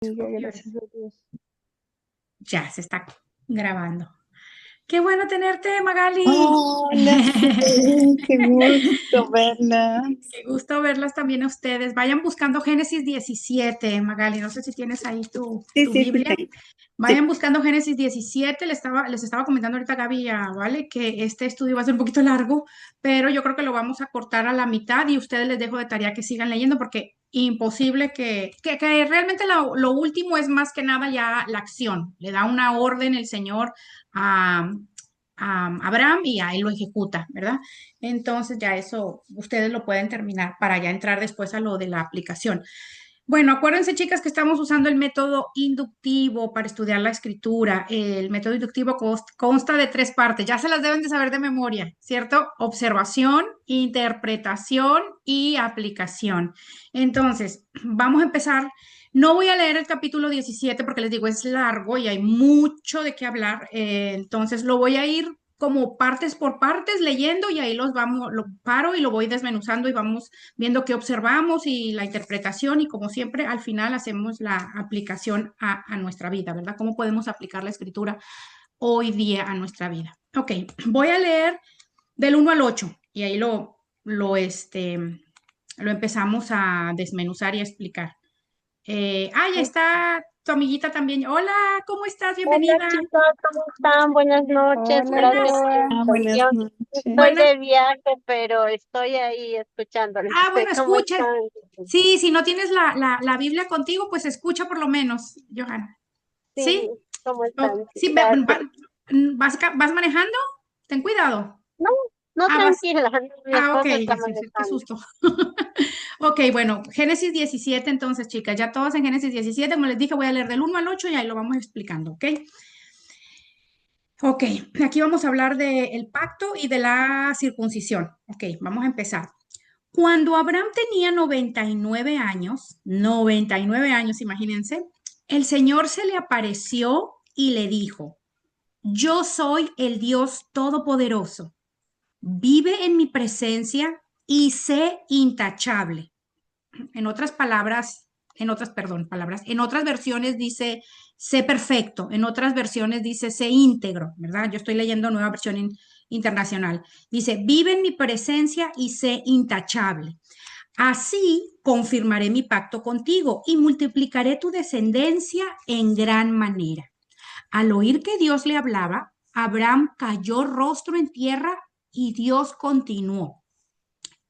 Gracias a Dios. Ya se está grabando. Qué bueno tenerte, Magali. Hola, sí, qué gusto verla. Qué gusto verlas también a ustedes. Vayan buscando Génesis 17, Magali. No sé si tienes ahí Sí, tu sí, sí, Biblia. tengo. Vayan Sí. buscando Génesis 17. Les estaba comentando ahorita a Gaby, ¿vale? Que este estudio va a ser un poquito largo, pero yo creo que lo vamos a cortar a la mitad y ustedes les dejo de tarea que sigan leyendo porque imposible que realmente lo último es más que nada ya la acción. Le da una orden el Señor a, a Abraham y a él lo ejecuta, ¿verdad? Entonces ya eso ustedes lo pueden terminar para ya entrar después a lo de la aplicación. Bueno, acuérdense, chicas, que estamos usando el método inductivo para estudiar la escritura. El método inductivo consta de tres partes. Ya se las deben de saber de memoria, ¿cierto? Observación, interpretación y aplicación. Entonces, vamos a empezar. No voy a leer el capítulo 17 porque les digo, es largo y hay mucho de qué hablar. Entonces, lo voy a ir como partes por partes leyendo y ahí los vamos, lo paro y lo voy desmenuzando y vamos viendo qué observamos y la interpretación y como siempre al final hacemos la aplicación a nuestra vida, ¿verdad? ¿Cómo podemos aplicar la escritura hoy día a nuestra vida? Ok, voy a leer del 1 al 8 y ahí lo empezamos a desmenuzar y a explicar. Ya está tu amiguita también. Hola, ¿cómo estás? Hola Bienvenida. chicos, ¿cómo están? Buenas noches, Hola, gracias Buenas, por la Joa. Buenas invitación. noches. Estoy buenas. de viaje, pero estoy ahí escuchándoles. Bueno, ¿Cómo escucha. están? Sí, si no tienes la Biblia contigo, pues escucha por lo menos, Johanna. Sí, ¿Sí? ¿cómo Oh, están? sí, Gracias. vas manejando? Ten cuidado. No, no, Ah, vas. tranquila, mi Ok, esposo está sí, sí, qué manejando. susto. Ok, bueno, Génesis 17, entonces, chicas, ya todas en Génesis 17, como les dije, voy a leer del 1 al 8 y ahí lo vamos explicando, ¿ok? Ok, aquí vamos a hablar del pacto y de la circuncisión. Ok, vamos a empezar. Cuando Abraham tenía 99 años, imagínense, el Señor se le apareció y le dijo, yo soy el Dios Todopoderoso. Vive en mi presencia y sé intachable. En otras palabras, en otras versiones dice sé perfecto, en otras versiones dice sé íntegro, ¿verdad? Yo estoy leyendo nueva versión internacional. Dice, vive en mi presencia y sé intachable. Así confirmaré mi pacto contigo y multiplicaré tu descendencia en gran manera. Al oír que Dios le hablaba, Abraham cayó rostro en tierra y Dios continuó.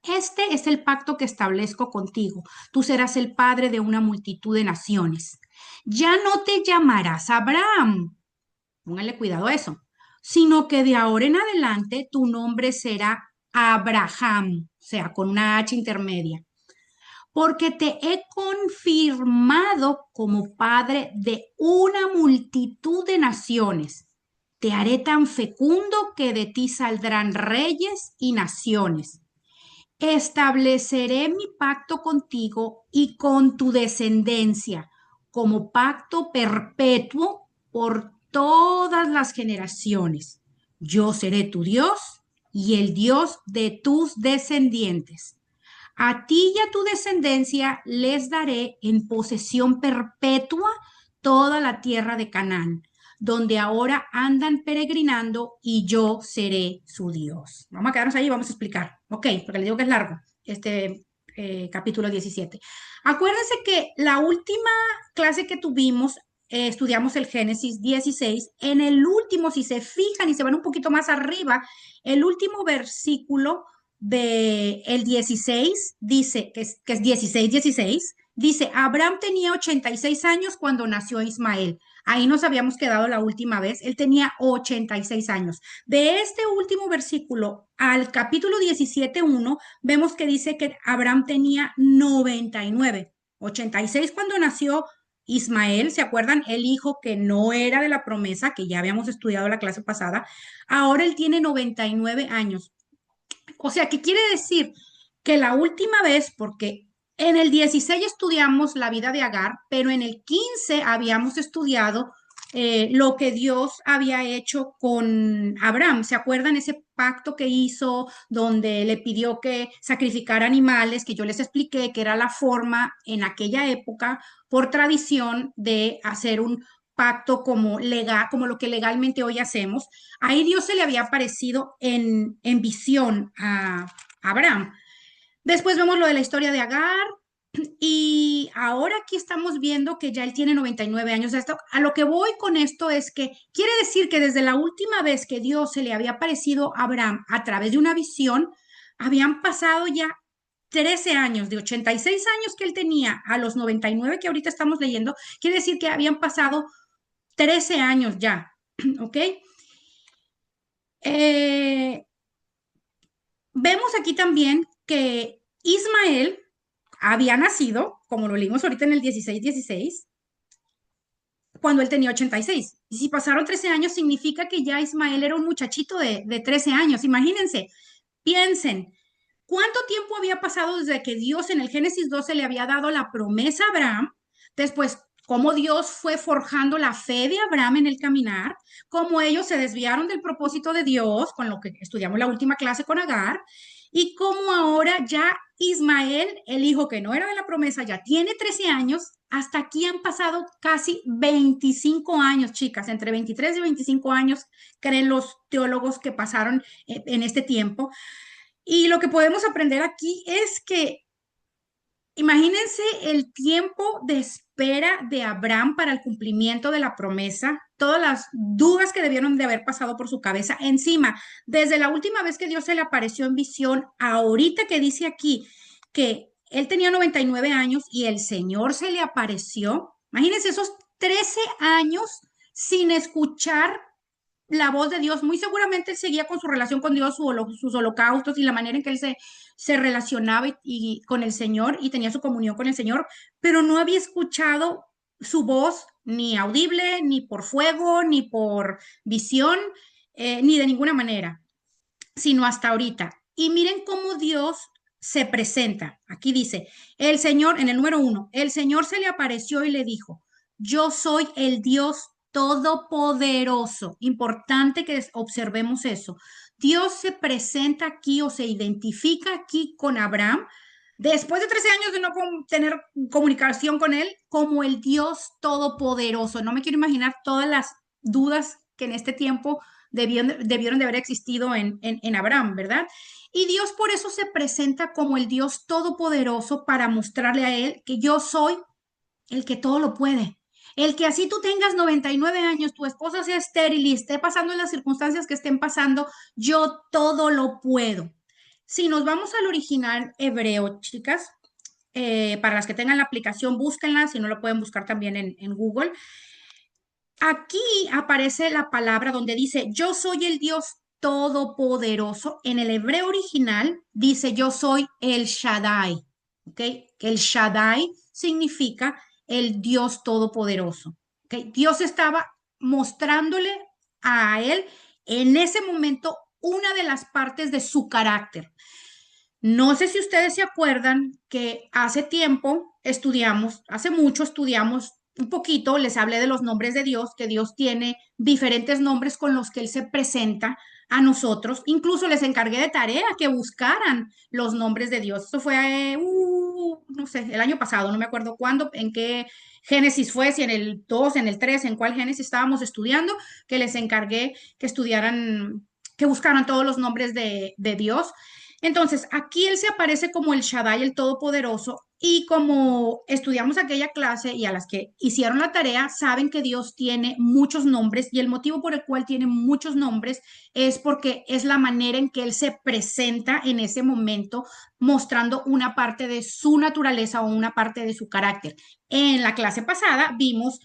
Este es el pacto que establezco contigo. Tú serás el padre de una multitud de naciones. Ya no te llamarás Abraham, póngale cuidado a eso, sino que de ahora en adelante tu nombre será Abraham, o sea, con una H intermedia, porque te he confirmado como padre de una multitud de naciones. Te haré tan fecundo que de ti saldrán reyes y naciones. Estableceré mi pacto contigo y con tu descendencia como pacto perpetuo por todas las generaciones. Yo seré tu Dios y el Dios de tus descendientes. A ti y a tu descendencia les daré en posesión perpetua toda la tierra de Canaán, donde ahora andan peregrinando y yo seré su Dios. Vamos a quedarnos ahí y vamos a explicar. Ok, porque les digo que es largo este capítulo 17. Acuérdense que la última clase que tuvimos, estudiamos el Génesis 16. En el último, si se fijan y se van un poquito más arriba, el último versículo de el 16 dice, que es 16, dice, Abraham tenía 86 años cuando nació Ismael. Ahí nos habíamos quedado la última vez. Él tenía 86 años. De este último versículo al capítulo 17:1, vemos que dice que Abraham tenía 99. 86 cuando nació Ismael, ¿se acuerdan? El hijo que no era de la promesa, que ya habíamos estudiado la clase pasada. Ahora él tiene 99 años. O sea, ¿qué quiere decir? Que la última vez, porque en el 16 estudiamos la vida de Agar, pero en el 15 habíamos estudiado lo que Dios había hecho con Abraham. ¿Se acuerdan ese pacto que hizo donde le pidió que sacrificara animales, que yo les expliqué que era la forma en aquella época, por tradición, de hacer un pacto como legal, como lo que legalmente hoy hacemos? Ahí Dios se le había aparecido en visión a Abraham. Después vemos lo de la historia de Agar, y ahora aquí estamos viendo que ya él tiene 99 años. A lo que voy con esto es que quiere decir que desde la última vez que Dios se le había aparecido a Abraham a través de una visión, habían pasado ya 13 años, de 86 años que él tenía a los 99 que ahorita estamos leyendo. Quiere decir que habían pasado 13 años ya, ¿ok? Eh, Vemos aquí también que Ismael había nacido, como lo leímos ahorita en el 16:16, cuando él tenía 86. Y si pasaron 13 años, significa que ya Ismael era un muchachito de 13 años. Imagínense, piensen, ¿cuánto tiempo había pasado desde que Dios en el Génesis 12 le había dado la promesa a Abraham? Después, cómo Dios fue forjando la fe de Abraham en el caminar, cómo ellos se desviaron del propósito de Dios, con lo que estudiamos la última clase con Agar, y cómo ahora ya Ismael, el hijo que no era de la promesa, ya tiene 13 años. Hasta aquí han pasado casi 25 años, chicas, entre 23 y 25 años, creen los teólogos que pasaron en este tiempo. Y lo que podemos aprender aquí es que imagínense el tiempo de espera de Abraham para el cumplimiento de la promesa, todas las dudas que debieron de haber pasado por su cabeza. Encima, desde la última vez que Dios se le apareció en visión, ahorita que dice aquí que él tenía 99 años y el Señor se le apareció, imagínense esos 13 años sin escuchar la voz de Dios. Muy seguramente él seguía con su relación con Dios, sus holocaustos y la manera en que él se relacionaba con el Señor y tenía su comunión con el Señor, pero no había escuchado su voz ni audible, ni por fuego, ni por visión, ni de ninguna manera, sino hasta ahorita. Y miren cómo Dios se presenta. Aquí dice, el Señor, en el número 1, el Señor se le apareció y le dijo, yo soy el Dios todopoderoso. Importante que observemos eso. Dios se presenta aquí o se identifica aquí con Abraham después de 13 años de no tener comunicación con él como el Dios todopoderoso. No me quiero imaginar todas las dudas que en este tiempo debieron de haber existido en Abraham, ¿verdad? Y Dios por eso se presenta como el Dios todopoderoso para mostrarle a él que yo soy el que todo lo puede. El que así tú tengas 99 años, tu esposa sea estéril y esté pasando en las circunstancias que estén pasando, yo todo lo puedo. Si nos vamos al original hebreo, chicas, para las que tengan la aplicación, búsquenla, si no lo pueden buscar también en Google. Aquí aparece la palabra donde dice, yo soy el Dios todopoderoso. En el hebreo original dice, yo soy el Shaddai. ¿Ok? El Shaddai significa el Dios todopoderoso. ¿Ok? Dios estaba mostrándole a él en ese momento una de las partes de su carácter. No sé si ustedes se acuerdan que hace tiempo estudiamos, hace mucho estudiamos un poquito, les hablé de los nombres de Dios, que Dios tiene diferentes nombres con los que Él se presenta a nosotros. Incluso les encargué de tarea que buscaran los nombres de Dios. Eso fue, no sé, el año pasado, no me acuerdo cuándo, en qué Génesis fue, si en el 2, en el 3, en cuál Génesis estábamos estudiando, que les encargué que estudiaran, que buscaran todos los nombres de Dios. Entonces, aquí él se aparece como el Shaddai, el Todopoderoso, y como estudiamos aquella clase y a las que hicieron la tarea, saben que Dios tiene muchos nombres y el motivo por el cual tiene muchos nombres es porque es la manera en que él se presenta en ese momento, mostrando una parte de su naturaleza o una parte de su carácter. En la clase pasada vimos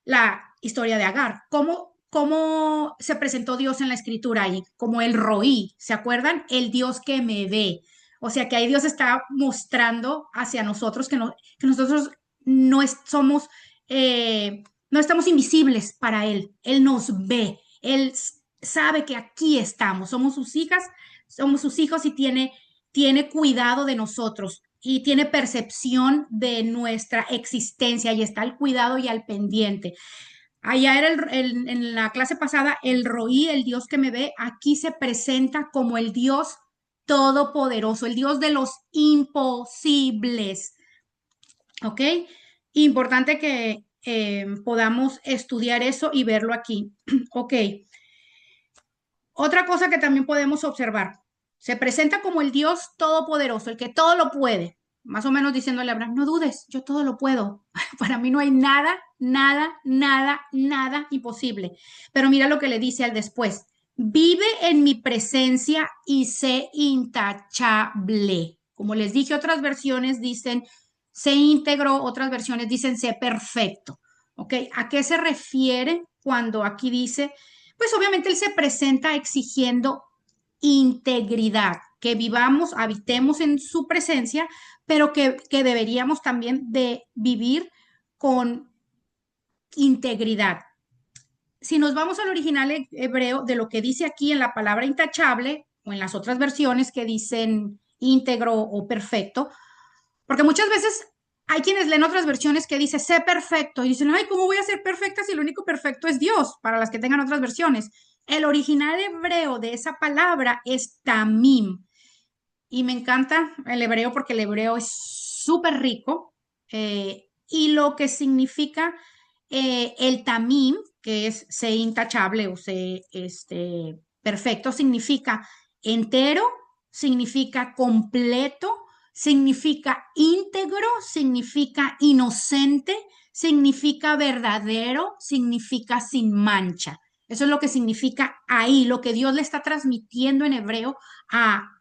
la historia de Agar, cómo se presentó Dios en la escritura ahí, como el Roí, ¿se acuerdan? El Dios que me ve. O sea que ahí Dios está mostrando hacia nosotros que nosotros somos, no estamos invisibles para Él. Él nos ve, Él sabe que aquí estamos, somos sus hijas, somos sus hijos y tiene cuidado de nosotros y tiene percepción de nuestra existencia y está al cuidado y al pendiente. Allá era en la clase pasada, el Roí, el Dios que me ve, aquí se presenta como el Dios todopoderoso, el Dios de los imposibles. ¿Ok? Importante que podamos estudiar eso y verlo aquí. Ok. Otra cosa que también podemos observar, se presenta como el Dios todopoderoso, el que todo lo puede, más o menos diciéndole a Abraham, no dudes, yo todo lo puedo. Para mí no hay nada, nada, nada, nada imposible. Pero mira lo que le dice al después, vive en mi presencia y sé intachable. Como les dije, otras versiones dicen sé íntegro, otras versiones dicen sé perfecto. ¿Ok? ¿A qué se refiere cuando aquí dice pues obviamente él se presenta exigiendo integridad, que vivamos, habitemos en su presencia, pero que deberíamos también de vivir con integridad. Si nos vamos al original hebreo de lo que dice aquí en la palabra intachable o en las otras versiones que dicen íntegro o perfecto, porque muchas veces hay quienes leen otras versiones que dice sé perfecto y dicen, ay, ¿cómo voy a ser perfecta si lo único perfecto es Dios? Para las que tengan otras versiones. El original hebreo de esa palabra es tamim. Y me encanta el hebreo porque el hebreo es súper rico. Y lo que significa el tamim, que es ser intachable o ser perfecto, significa entero, significa completo, significa íntegro, significa inocente, significa verdadero, significa sin mancha. Eso es lo que significa ahí, lo que Dios le está transmitiendo en hebreo a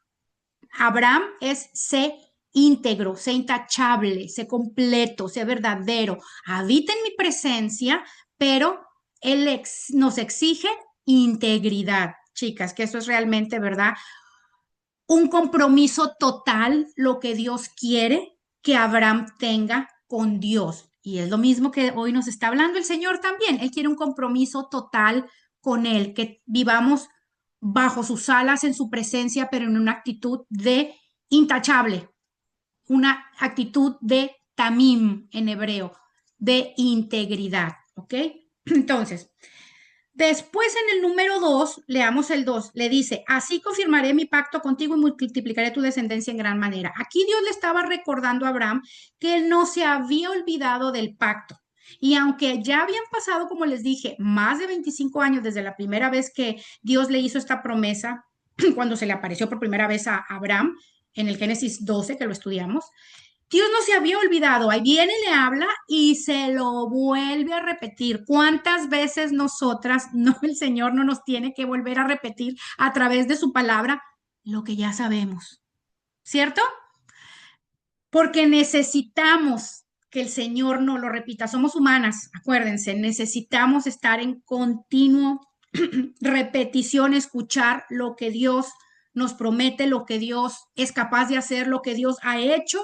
Abraham es sé íntegro, sé intachable, sé completo, sé verdadero. Habita en mi presencia, pero él nos exige integridad, chicas, que eso es realmente, ¿verdad? Un compromiso total, lo que Dios quiere que Abraham tenga con Dios. Y es lo mismo que hoy nos está hablando el Señor también. Él quiere un compromiso total con Él, que vivamos bajo sus alas, en su presencia, pero en una actitud de intachable, una actitud de tamim en hebreo, de integridad. ¿Ok? Entonces, después en el número 2, leamos el 2, le dice, así confirmaré mi pacto contigo y multiplicaré tu descendencia en gran manera. Aquí Dios le estaba recordando a Abraham que él no se había olvidado del pacto. Y aunque ya habían pasado, como les dije, más de 25 años desde la primera vez que Dios le hizo esta promesa, cuando se le apareció por primera vez a Abraham, en el Génesis 12, que lo estudiamos, Dios no se había olvidado, ahí viene y le habla y se lo vuelve a repetir. ¿Cuántas veces nosotras, no, el Señor no nos tiene que volver a repetir a través de su palabra lo que ya sabemos? ¿Cierto? Porque necesitamos que el Señor no lo repita. Somos humanas, acuérdense, necesitamos estar en continuo repetición, escuchar lo que Dios nos promete, lo que Dios es capaz de hacer, lo que Dios ha hecho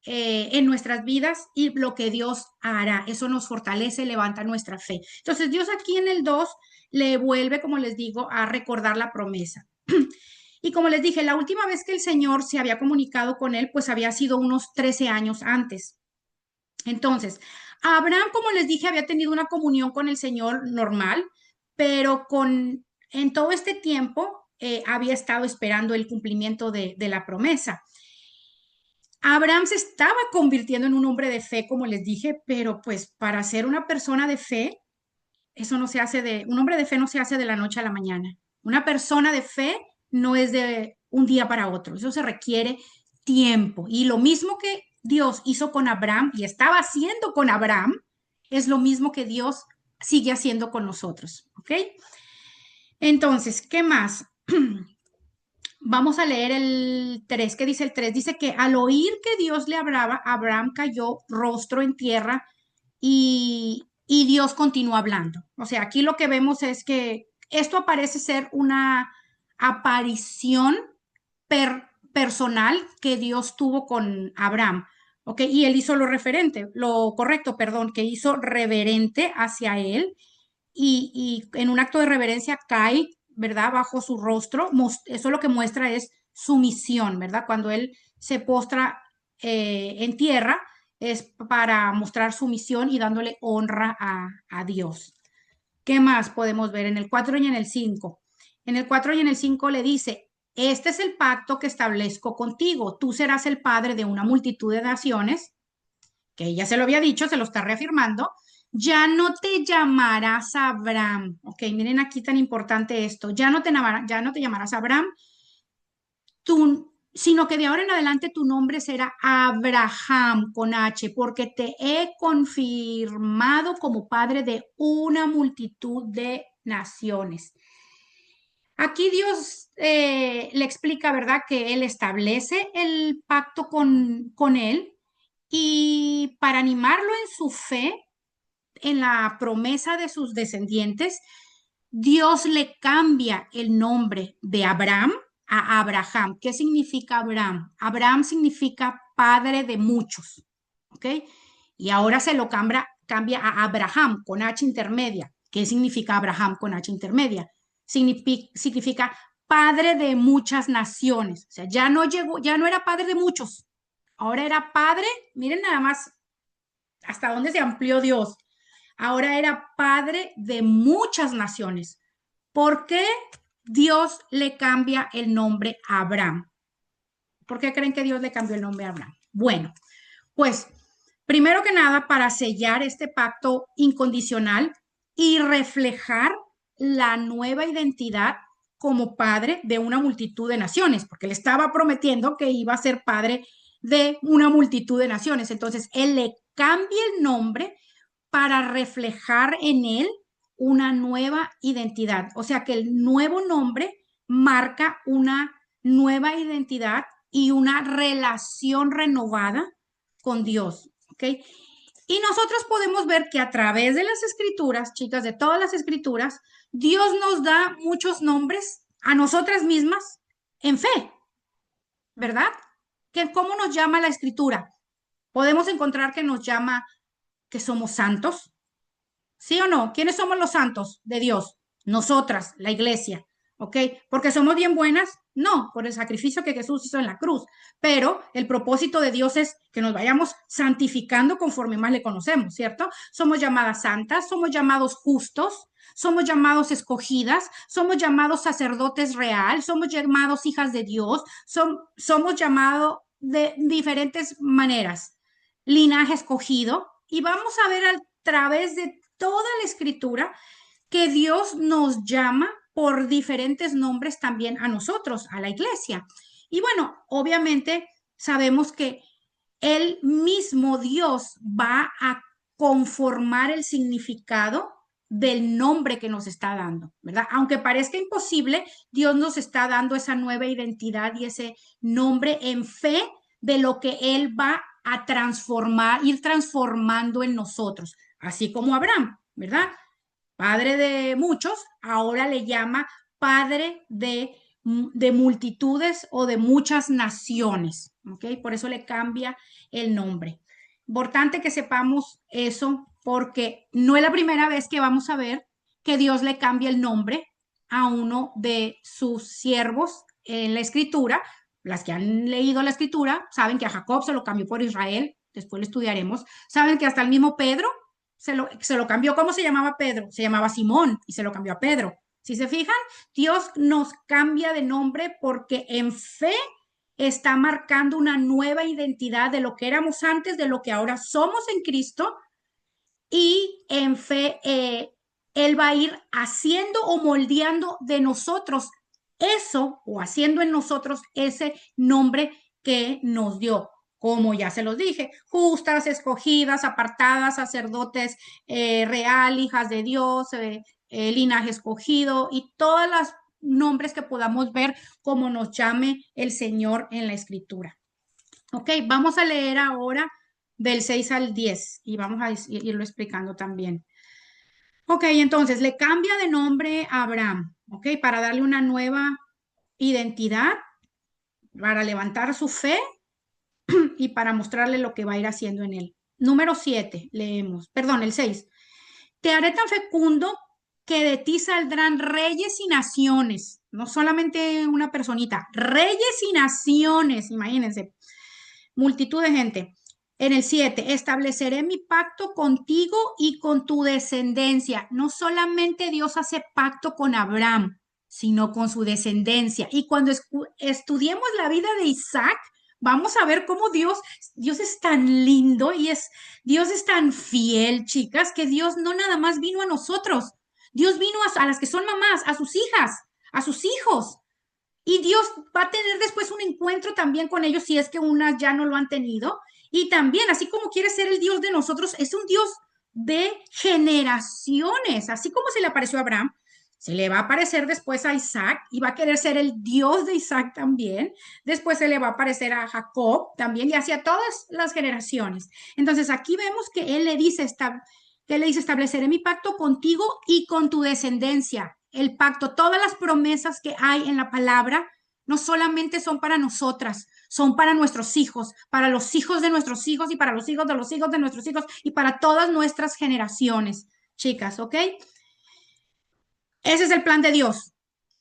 en nuestras vidas y lo que Dios hará. Eso nos fortalece, levanta nuestra fe. Entonces Dios aquí en el 2 le vuelve, como les digo, a recordar la promesa. Y como les dije, la última vez que el Señor se había comunicado con él, pues había sido unos 13 años antes. Entonces, Abraham, como les dije, había tenido una comunión con el Señor normal, pero en todo este tiempo había estado esperando el cumplimiento de la promesa. Abraham se estaba convirtiendo en un hombre de fe, como les dije, pero pues para ser una persona de fe, eso no se hace un hombre de fe no se hace de la noche a la mañana. Una persona de fe no es de un día para otro, eso se requiere tiempo. Y lo mismo que Dios hizo con Abraham y estaba haciendo con Abraham, es lo mismo que Dios sigue haciendo con nosotros, ¿ok? Entonces, ¿qué más? Vamos a leer el 3. ¿Qué dice el 3? Dice que al oír que Dios le hablaba, Abraham cayó rostro en tierra y Dios continuó hablando. O sea, aquí lo que vemos es que esto parece ser una aparición personal que Dios tuvo con Abraham. ¿Ok? Y él hizo lo correcto, perdón, que hizo reverente hacia él y en un acto de reverencia cae, ¿verdad? Bajo su rostro. Eso lo que muestra es sumisión, ¿verdad? Cuando él se postra en tierra es para mostrar sumisión y dándole honra a Dios. ¿Qué más podemos ver en el 4 y en el 5? En el 4 y en el 5 le dice, este es el pacto que establezco contigo. Tú serás el padre de una multitud de naciones, que ella se lo había dicho, se lo está reafirmando. Ya no te llamarás Abraham. Ok, miren aquí tan importante esto. Ya no te llamarás Abraham, sino que de ahora en adelante tu nombre será Abraham con H, porque te he confirmado como padre de una multitud de naciones. Aquí Dios le explica, ¿verdad?, que Él establece el pacto con él y para animarlo en su fe, en la promesa de sus descendientes, Dios le cambia el nombre de Abraham a Abraham. ¿Qué significa Abraham? Abraham significa padre de muchos, ¿ok? Y ahora se lo cambia a Abraham con H intermedia. ¿Qué significa Abraham con H intermedia? Significa padre de muchas naciones. O sea, ya no llegó, ya no era padre de muchos. Ahora era padre, miren nada más hasta dónde se amplió Dios. Ahora era padre de muchas naciones. ¿Por qué Dios le cambia el nombre a Abraham? ¿Por qué creen que Dios le cambió el nombre a Abraham? Bueno, pues primero que nada, para sellar este pacto incondicional y reflejar la nueva identidad como padre de una multitud de naciones, porque le estaba prometiendo que iba a ser padre de una multitud de naciones. Entonces, él le cambia el nombre para reflejar en él una nueva identidad. O sea que el nuevo nombre marca una nueva identidad y una relación renovada con Dios. ¿Ok? Y nosotros podemos ver que a través de las escrituras, chicas, de todas las escrituras, Dios nos da muchos nombres a nosotras mismas en fe, ¿verdad? ¿Cómo nos llama la escritura? Podemos encontrar que nos llama que somos santos, ¿sí o no? ¿Quiénes somos los santos de Dios? Nosotras, la iglesia, ¿ok? ¿Porque somos bien buenas? No, por el sacrificio que Jesús hizo en la cruz. Pero el propósito de Dios es que nos vayamos santificando conforme más le conocemos, ¿cierto? Somos llamadas santas, somos llamados justos, somos llamados escogidas, somos llamados sacerdotes real, somos llamados hijas de Dios, somos llamados de diferentes maneras. Linaje escogido. Y vamos a ver a través de toda la escritura que Dios nos llama por diferentes nombres también a nosotros, a la iglesia. Y bueno, obviamente sabemos que el mismo Dios va a conformar el significado del nombre que nos está dando, ¿verdad? Aunque parezca imposible, Dios nos está dando esa nueva identidad y ese nombre en fe de lo que Él va a transformar, ir transformando en nosotros, así como Abraham, ¿verdad? Padre de muchos, ahora le llama padre de multitudes o de muchas naciones, ¿ok? Por eso le cambia el nombre. Importante que sepamos eso porque no es la primera vez que vamos a ver que Dios le cambia el nombre a uno de sus siervos en la escritura. Las que han leído la escritura saben que a Jacob se lo cambió por Israel, después lo estudiaremos. Saben que hasta el mismo Pedro se lo cambió. ¿Cómo se llamaba Pedro? Se llamaba Simón y se lo cambió a Pedro. Si se fijan, Dios nos cambia de nombre porque en fe está marcando una nueva identidad de lo que éramos antes, de lo que ahora somos en Cristo, y en fe Él va a ir haciendo o moldeando de nosotros eso o haciendo en nosotros ese nombre que nos dio. Como ya se los dije, justas, escogidas, apartadas, sacerdotes real, hijas de Dios, linaje escogido y todos los nombres que podamos ver como nos llame el Señor en la escritura. Ok, vamos a leer ahora del 6 al 10 y vamos a irlo explicando también. Ok, entonces le cambia de nombre a Abraham, ok, para darle una nueva identidad, para levantar su fe y para mostrarle lo que va a ir haciendo en él. Número 7, leemos, perdón, el 6. Te haré tan fecundo que de ti saldrán reyes y naciones, no solamente una personita, reyes y naciones, imagínense, multitud de gente. En el 7, estableceré mi pacto contigo y con tu descendencia. No solamente Dios hace pacto con Abraham, sino con su descendencia. Y cuando estudiemos la vida de Isaac, vamos a ver cómo Dios es tan lindo y Dios es tan fiel, chicas, que Dios no nada más vino a nosotros. Dios vino a las que son mamás, a sus hijas, a sus hijos. Y Dios va a tener después un encuentro también con ellos si es que unas ya no lo han tenido. Y también, así como quiere ser el Dios de nosotros, es un Dios de generaciones. Así como se le apareció a Abraham, se le va a aparecer después a Isaac y va a querer ser el Dios de Isaac también. Después se le va a aparecer a Jacob también y hacia todas las generaciones. Entonces aquí vemos que él le dice, estableceré mi pacto contigo y con tu descendencia. El pacto, todas las promesas que hay en la palabra, no solamente son para nosotras, son para nuestros hijos, para los hijos de nuestros hijos y para los hijos de los hijos de nuestros hijos y para todas nuestras generaciones, chicas, ¿ok? Ese es el plan de Dios.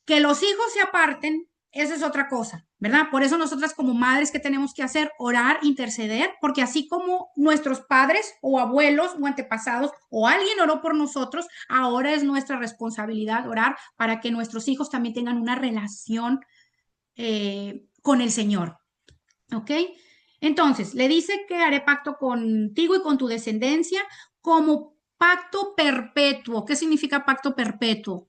Que los hijos se aparten, esa es otra cosa, ¿verdad? Por eso nosotras como madres, ¿qué tenemos que hacer? Orar, interceder, porque así como nuestros padres o abuelos o antepasados o alguien oró por nosotros, ahora es nuestra responsabilidad orar para que nuestros hijos también tengan una relación con el Señor, ¿ok? Entonces, le dice que haré pacto contigo y con tu descendencia como pacto perpetuo. ¿Qué significa pacto perpetuo?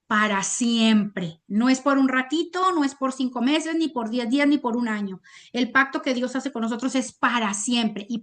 Para siempre. No es por un ratito, no es por 5 meses, ni por 10 días, ni por un año. El pacto que Dios hace con nosotros es para siempre y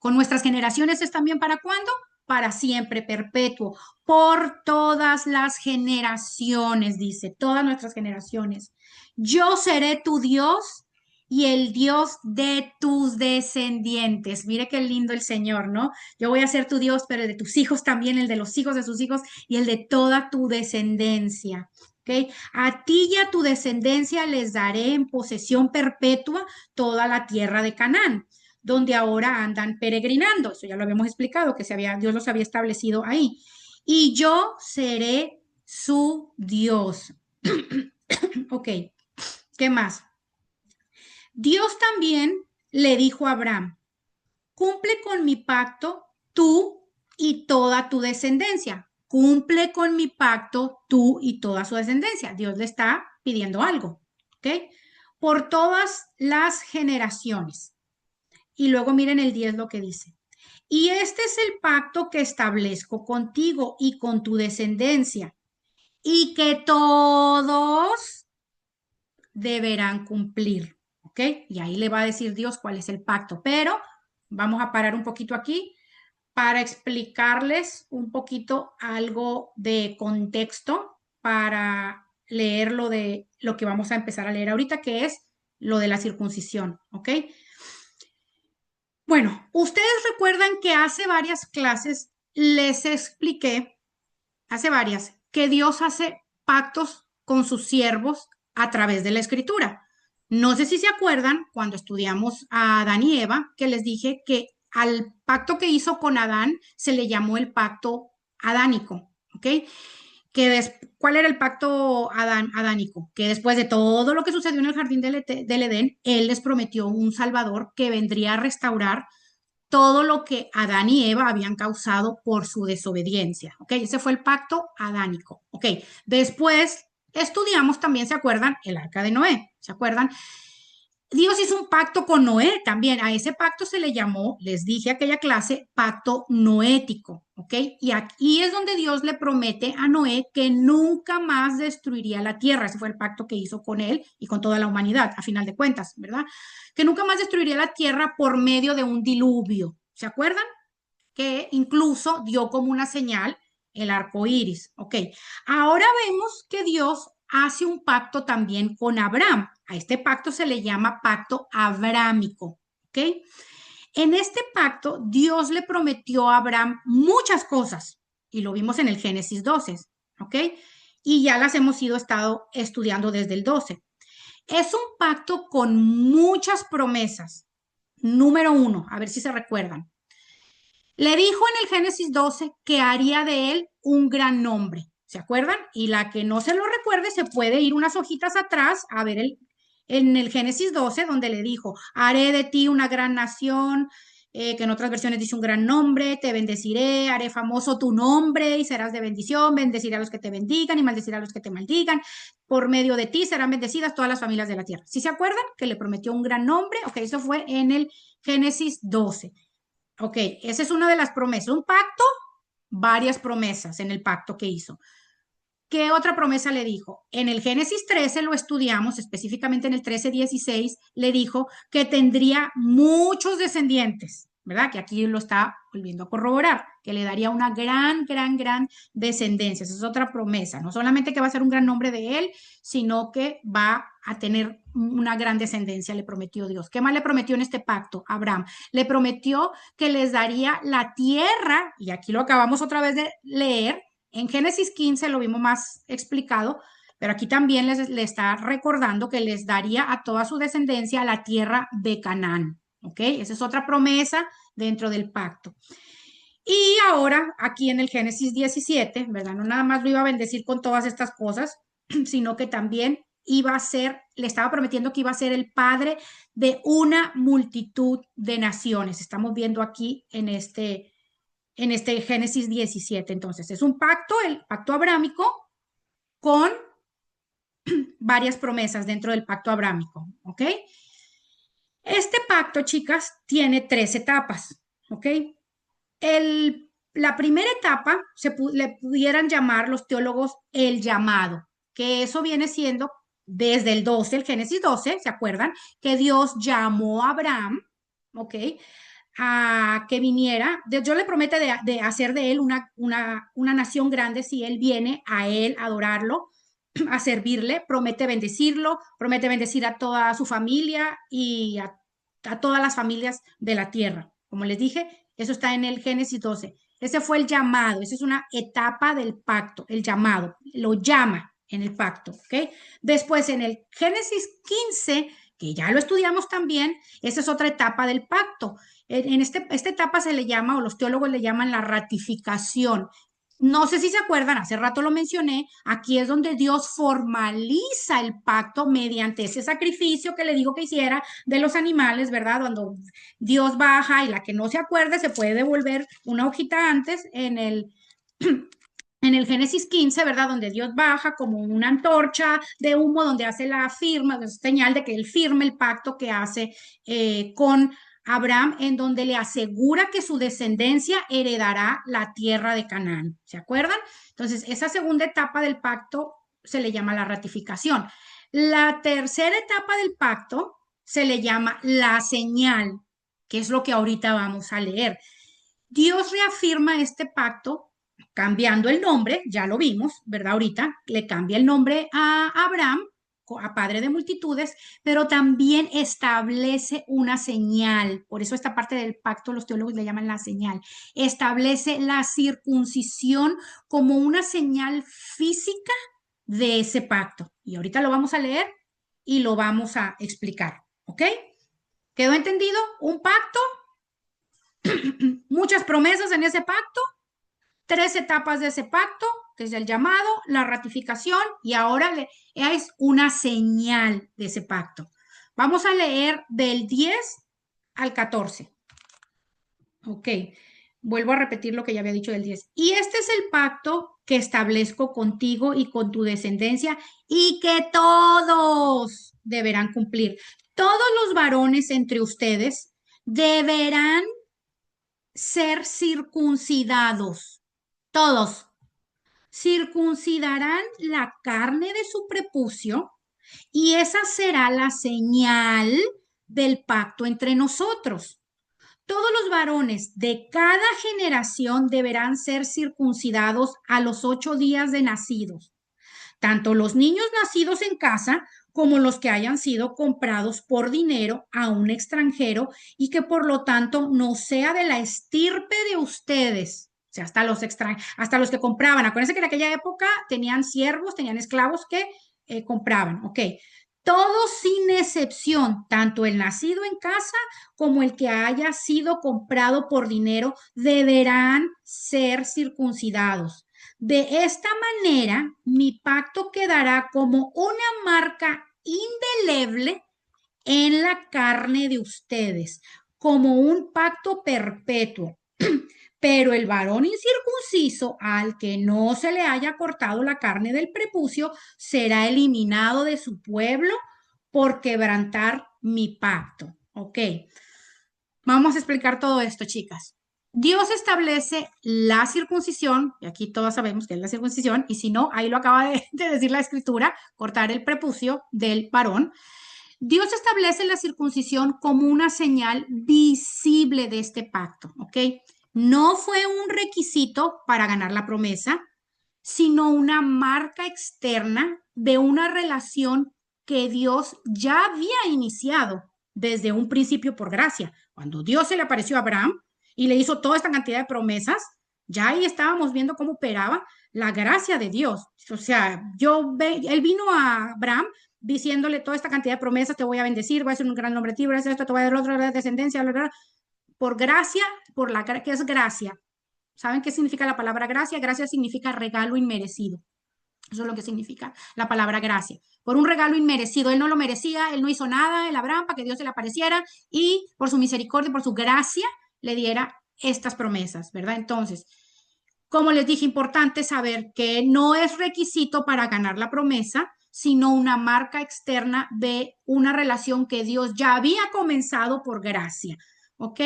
con nuestras generaciones es también para cuándo? Para siempre, perpetuo, por todas las generaciones, dice, todas nuestras generaciones. Yo seré tu Dios y el Dios de tus descendientes. Mire qué lindo el Señor, ¿no? Yo voy a ser tu Dios, pero el de tus hijos también, el de los hijos de sus hijos y el de toda tu descendencia. ¿Ok? A ti y a tu descendencia les daré en posesión perpetua toda la tierra de Canaán, donde ahora andan peregrinando. Eso ya lo habíamos explicado, que Dios los había establecido ahí. Y yo seré su Dios. Ok, ¿qué más? Dios también le dijo a Abraham, cumple con mi pacto tú y toda tu descendencia. Cumple con mi pacto tú y toda su descendencia. Dios le está pidiendo algo, ¿ok? Por todas las generaciones. Y luego miren el 10 lo que dice. Y este es el pacto que establezco contigo y con tu descendencia, y que todos deberán cumplir, ¿ok? Y ahí le va a decir Dios cuál es el pacto, pero vamos a parar un poquito aquí para explicarles un poquito algo de contexto para leer lo de lo que vamos a empezar a leer ahorita, que es lo de la circuncisión, ¿ok? Bueno, ustedes recuerdan que hace varias clases les expliqué, hace varias, que Dios hace pactos con sus siervos a través de la escritura. No sé si se acuerdan cuando estudiamos a Adán y Eva, que les dije que al pacto que hizo con Adán se le llamó el pacto adánico, ¿ok? ¿Cuál era el pacto adánico? Que después de todo lo que sucedió en el jardín del Edén, él les prometió un Salvador que vendría a restaurar todo lo que Adán y Eva habían causado por su desobediencia. ¿Ok? Ese fue el pacto adánico. ¿Ok? Después estudiamos también, ¿se acuerdan? El arca de Noé. ¿Se acuerdan? Dios hizo un pacto con Noé también. A ese pacto se le llamó, les dije aquella clase, pacto noético. ¿Ok? Y aquí es donde Dios le promete a Noé que nunca más destruiría la tierra. Ese fue el pacto que hizo con él y con toda la humanidad, a final de cuentas, ¿verdad? Que nunca más destruiría la tierra por medio de un diluvio. ¿Se acuerdan? Que incluso dio como una señal el arco iris. Ok, ahora vemos que Dios hace un pacto también con Abraham. A este pacto se le llama pacto abrámico. Ok, en este pacto Dios le prometió a Abraham muchas cosas y lo vimos en el Génesis 12. Ok, y ya las hemos estado estudiando desde el 12. Es un pacto con muchas promesas. Número 1, a ver si se recuerdan. Le dijo en el Génesis 12 que haría de él un gran nombre. ¿Se acuerdan? Y la que no se lo recuerde se puede ir unas hojitas atrás a ver en el Génesis 12 donde le dijo, haré de ti una gran nación que en otras versiones dice un gran nombre, te bendeciré, haré famoso tu nombre y serás de bendición, bendeciré a los que te bendigan y maldeciré a los que te maldigan, por medio de ti serán bendecidas todas las familias de la tierra. ¿Sí se acuerdan? Que le prometió un gran nombre, ok, eso fue en el Génesis 12. Ok, esa es una de las promesas, un pacto, varias promesas en el pacto que hizo. ¿Qué otra promesa le dijo? En el Génesis 13 lo estudiamos, específicamente en el 13:16, le dijo que tendría muchos descendientes, ¿verdad? Que aquí lo está volviendo a corroborar, que le daría una gran descendencia. Esa es otra promesa. No solamente que va a ser un gran nombre de él, sino que va a tener una gran descendencia, le prometió Dios. ¿Qué más le prometió en este pacto? Abraham le prometió que les daría la tierra, y aquí lo acabamos otra vez de leer. En Génesis 15 lo vimos más explicado, pero aquí también le está recordando que les daría a toda su descendencia la tierra de Canaán. ¿Ok? Esa es otra promesa dentro del pacto. Y ahora, aquí en el Génesis 17, ¿verdad? No nada más lo iba a bendecir con todas estas cosas, sino que también iba a ser, le estaba prometiendo que iba a ser el padre de una multitud de naciones. Estamos viendo aquí en este Génesis 17. Entonces, es un pacto, el pacto abrámico, con varias promesas dentro del pacto abrámico, ¿ok? Este pacto, chicas, tiene 3 etapas, ¿ok? La primera etapa le pudieran llamar los teólogos el llamado, que eso viene siendo desde el 12, el Génesis 12, ¿se acuerdan? Que Dios llamó a Abraham, ¿ok? A que viniera, Dios le promete de hacer de él una nación grande si él viene a él a adorarlo, a servirle, promete bendecirlo, promete bendecir a toda su familia y a todas las familias de la tierra. Como les dije, eso está en el Génesis 12. Ese fue el llamado, esa es una etapa del pacto, el llamado, lo llama en el pacto, ¿ok? Después en el Génesis 15, que ya lo estudiamos también, esa es otra etapa del pacto. En esta etapa se le llama, o los teólogos le llaman la ratificación. No sé si se acuerdan, hace rato lo mencioné, aquí es donde Dios formaliza el pacto mediante ese sacrificio que le digo que hiciera de los animales, ¿verdad? Cuando Dios baja y la que no se acuerde se puede devolver una hojita antes en el Génesis 15, ¿verdad? Donde Dios baja como una antorcha de humo, donde hace la firma, es señal de que él firme el pacto que hace con Abraham, en donde le asegura que su descendencia heredará la tierra de Canaán. ¿Se acuerdan? Entonces, esa segunda etapa del pacto se le llama la ratificación. La tercera etapa del pacto se le llama la señal, que es lo que ahorita vamos a leer. Dios reafirma este pacto cambiando el nombre, ya lo vimos, ¿verdad? Ahorita le cambia el nombre a Abraham, a padre de multitudes, pero también establece una señal. Por eso esta parte del pacto los teólogos le llaman la señal. Establece la circuncisión como una señal física de ese pacto. Y ahorita lo vamos a leer y lo vamos a explicar, ¿ok? ¿Quedó entendido? Un pacto, muchas promesas en ese pacto, 3 etapas de ese pacto, que es el llamado, la ratificación y ahora es una señal de ese pacto. Vamos a leer del 10 al 14. Ok, vuelvo a repetir lo que ya había dicho del 10. Y este es el pacto que establezco contigo y con tu descendencia y que todos deberán cumplir. Todos los varones entre ustedes deberán ser circuncidados. Todos circuncidarán la carne de su prepucio y esa será la señal del pacto entre nosotros. Todos los varones de cada generación deberán ser circuncidados a los 8 días de nacidos, tanto los niños nacidos en casa como los que hayan sido comprados por dinero a un extranjero y que por lo tanto no sea de la estirpe de ustedes. O sea, hasta los que compraban. Acuérdense que en aquella época tenían siervos, tenían esclavos que compraban. Ok. Todos sin excepción, tanto el nacido en casa como el que haya sido comprado por dinero, deberán ser circuncidados. De esta manera, mi pacto quedará como una marca indeleble en la carne de ustedes, como un pacto perpetuo. Pero el varón incircunciso, al que no se le haya cortado la carne del prepucio, será eliminado de su pueblo por quebrantar mi pacto. Ok, vamos a explicar todo esto, chicas. Dios establece la circuncisión, y aquí todos sabemos que es la circuncisión, y si no, ahí lo acaba de decir la escritura, cortar el prepucio del varón. Dios establece la circuncisión como una señal visible de este pacto, ¿ok? No fue un requisito para ganar la promesa, sino una marca externa de una relación que Dios ya había iniciado desde un principio por gracia. Cuando Dios se le apareció a Abraham y le hizo toda esta cantidad de promesas, ya ahí estábamos viendo cómo operaba la gracia de Dios. O sea, él vino a Abraham diciéndole toda esta cantidad de promesas, te voy a bendecir, voy a hacer un gran nombre de ti, voy a hacer esto, te voy a dar otra descendencia, bla, bla, bla, por gracia, ¿qué es gracia? ¿Saben qué significa la palabra gracia? Gracia significa regalo inmerecido. Eso es lo que significa la palabra gracia. Por un regalo inmerecido. Él no lo merecía, él no hizo nada, el Abraham, para que Dios se le apareciera y por su misericordia, por su gracia, le diera estas promesas, ¿verdad? Entonces, como les dije, importante saber que no es requisito para ganar la promesa, sino una marca externa de una relación que Dios ya había comenzado por gracia. ¿Ok?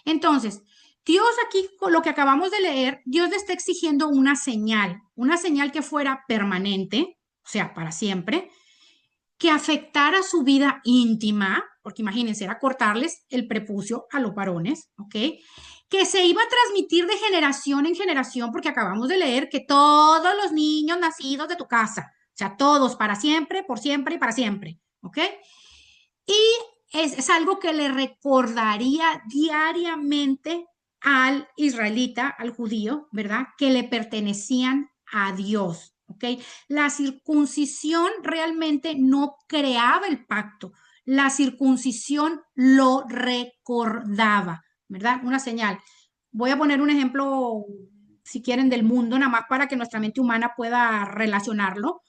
Entonces, Dios aquí, con lo que acabamos de leer, Dios le está exigiendo una señal que fuera permanente, o sea, para siempre, que afectara su vida íntima, porque imagínense, era cortarles el prepucio a los varones, ¿ok? Que se iba a transmitir de generación en generación, porque acabamos de leer que todos los niños nacidos de tu casa, o sea, todos para siempre, por siempre y para siempre, ¿ok? Y es algo que le recordaría diariamente al israelita, al judío, ¿verdad? Que le pertenecían a Dios, ¿ok? La circuncisión realmente no creaba el pacto, la circuncisión lo recordaba, ¿verdad? Una señal. Voy a poner un ejemplo, si quieren, del mundo, nada más para que nuestra mente humana pueda relacionarlo.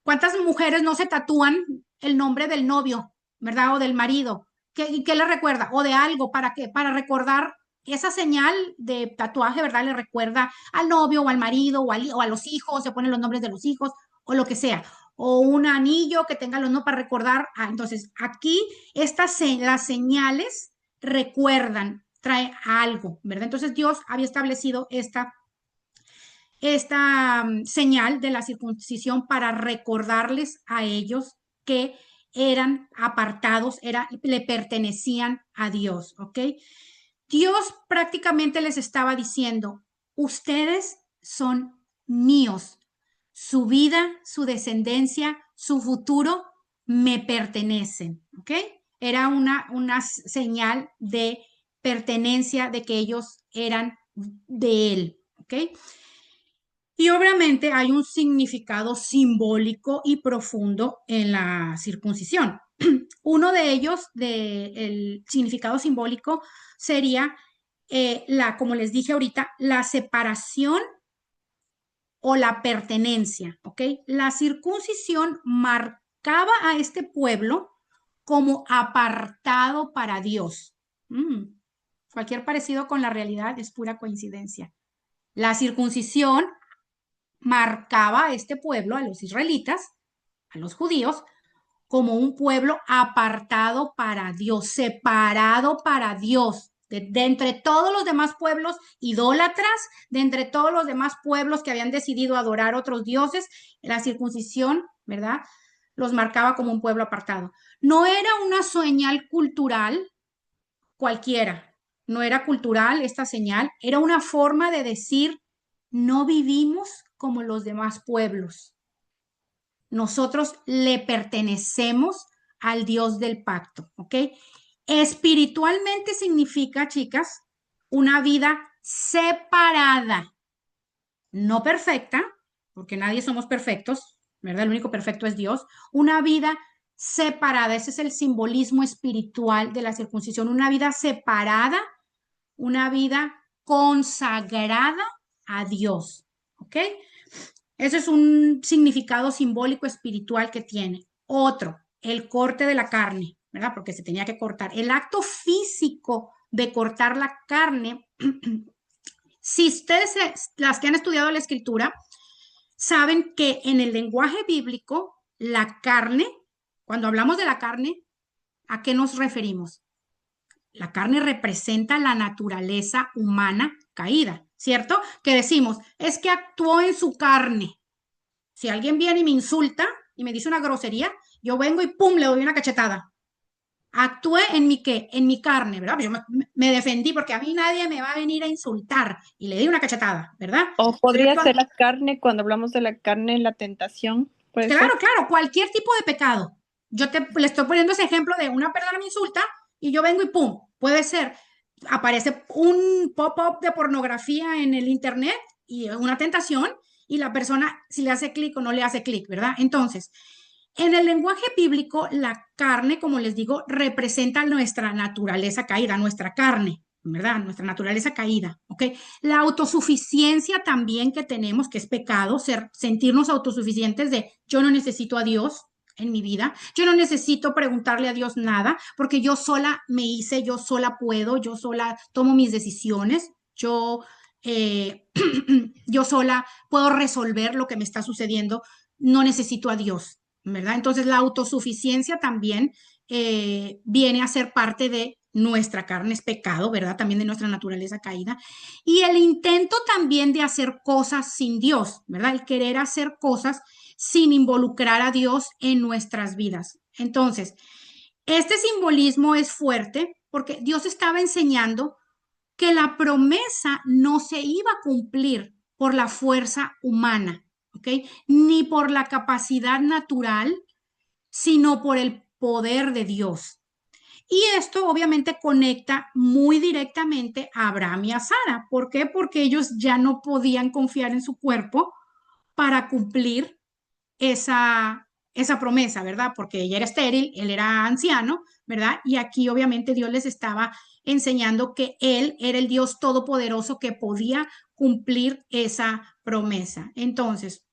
¿Cuántas mujeres no se tatúan el nombre del novio, ¿verdad? O del marido. ¿Qué le recuerda? O de algo, ¿para qué? Para recordar esa señal de tatuaje, ¿verdad? Le recuerda al novio o al marido o a los hijos, se ponen los nombres de los hijos o lo que sea. O un anillo que tenga los nombres para recordar. Entonces, aquí las señales recuerdan, trae algo, ¿verdad? Entonces Dios había establecido esta señal de la circuncisión para recordarles a ellos que eran apartados, le pertenecían a Dios, ¿ok? Dios prácticamente les estaba diciendo, ustedes son míos, su vida, su descendencia, su futuro me pertenecen, ¿ok? Era una señal de pertenencia, de que ellos eran de él, ¿ok? Y obviamente hay un significado simbólico y profundo en la circuncisión. Uno de ellos, el significado simbólico, sería como les dije ahorita, la separación o la pertenencia, ¿ok? La circuncisión marcaba a este pueblo como apartado para Dios. Cualquier parecido con la realidad es pura coincidencia. La circuncisión marcaba a este pueblo, a los israelitas, a los judíos, como un pueblo apartado para Dios, separado para Dios, de entre todos los demás pueblos idólatras, de entre todos los demás pueblos que habían decidido adorar otros dioses, la circuncisión, ¿verdad? Los marcaba como un pueblo apartado. No era una señal cultural cualquiera, no era cultural esta señal, era una forma de decir, no vivimos como los demás pueblos. Nosotros le pertenecemos al Dios del pacto, ¿ok? Espiritualmente significa, chicas, una vida separada, no perfecta, porque nadie somos perfectos, ¿verdad? El único perfecto es Dios. Una vida separada, ese es el simbolismo espiritual de la circuncisión, una vida separada, una vida consagrada a Dios, ¿ok? Ese es un significado simbólico espiritual que tiene. Otro, el corte de la carne, ¿verdad? Porque se tenía que cortar. El acto físico de cortar la carne, si ustedes, las que han estudiado la escritura, saben que en el lenguaje bíblico, la carne, cuando hablamos de la carne, ¿a qué nos referimos? La carne representa la naturaleza humana caída, ¿cierto? Que decimos, es que actuó en su carne. Si alguien viene y me insulta y me dice una grosería, yo vengo y pum, le doy una cachetada. Actué en mi qué, en mi carne, ¿verdad? Yo me defendí porque a mí nadie me va a venir a insultar y le di una cachetada, ¿verdad? O Estoy podría ser actuando. la carne, cuando hablamos de la carne, la tentación, puede ser. Claro, claro, cualquier tipo de pecado. Le estoy poniendo ese ejemplo de una persona me insulta y yo vengo y pum, puede ser, aparece un pop-up de pornografía en el internet y una tentación y la persona si le hace clic o no le hace clic, ¿verdad? Entonces, en el lenguaje bíblico, la carne, como les digo, representa nuestra naturaleza caída, nuestra carne, ¿verdad? Nuestra naturaleza caída, ¿ok? La autosuficiencia también que tenemos, que es pecado, sentirnos autosuficientes de yo no necesito a Dios en mi vida, yo no necesito preguntarle a Dios nada, porque yo sola me hice, yo sola puedo, yo sola tomo mis decisiones, yo sola puedo resolver lo que me está sucediendo, no necesito a Dios, ¿verdad? Entonces la autosuficiencia también viene a ser parte de nuestra carne, es pecado, ¿verdad? También de nuestra naturaleza caída. Y el intento también de hacer cosas sin Dios, ¿verdad? El querer hacer cosas sin involucrar a Dios en nuestras vidas. Entonces, este simbolismo es fuerte porque Dios estaba enseñando que la promesa no se iba a cumplir por la fuerza humana, ¿ok? Ni por la capacidad natural, sino por el poder de Dios. Y esto obviamente conecta muy directamente a Abraham y a Sara. ¿Por qué? Porque ellos ya no podían confiar en su cuerpo para cumplir esa promesa, ¿verdad? Porque ella era estéril, él era anciano, ¿verdad? Y aquí obviamente Dios les estaba enseñando que Él era el Dios todopoderoso que podía cumplir esa promesa. Entonces,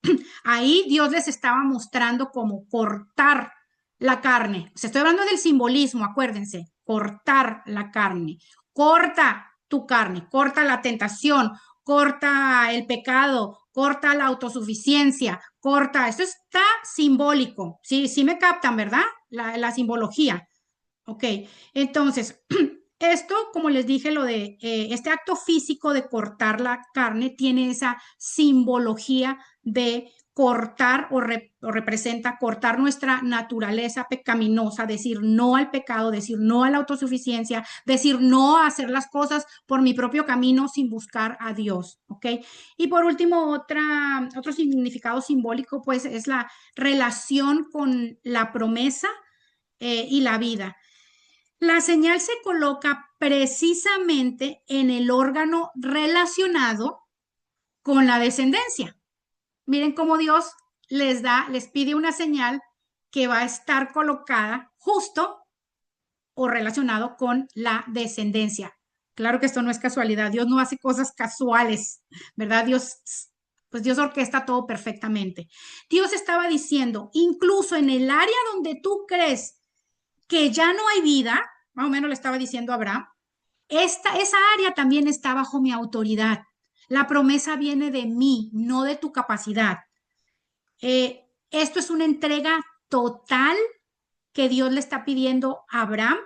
ahí Dios les estaba mostrando cómo cortar la carne. O sea, estoy hablando del simbolismo, acuérdense, cortar la carne. Corta tu carne, corta la tentación, corta el pecado, corta la autosuficiencia, corta. Esto está simbólico. Sí, sí me captan, ¿verdad? La simbología. Ok, entonces, esto, como les dije, lo de este acto físico de cortar la carne tiene esa simbología de cortar o representa cortar nuestra naturaleza pecaminosa, decir no al pecado, decir no a la autosuficiencia, decir no a hacer las cosas por mi propio camino sin buscar a Dios, ¿ok? Y por último, otro significado simbólico, pues, es la relación con la promesa y la vida. La señal se coloca precisamente en el órgano relacionado con la descendencia. Miren cómo Dios les pide una señal que va a estar colocada justo o relacionado con la descendencia. Claro que esto no es casualidad, Dios no hace cosas casuales, ¿verdad? Pues Dios orquesta todo perfectamente. Dios estaba diciendo, incluso en el área donde tú crees que ya no hay vida, más o menos le estaba diciendo a Abraham, esa área también está bajo mi autoridad. La promesa viene de mí, no de tu capacidad. Esto es una entrega total que Dios le está pidiendo a Abraham,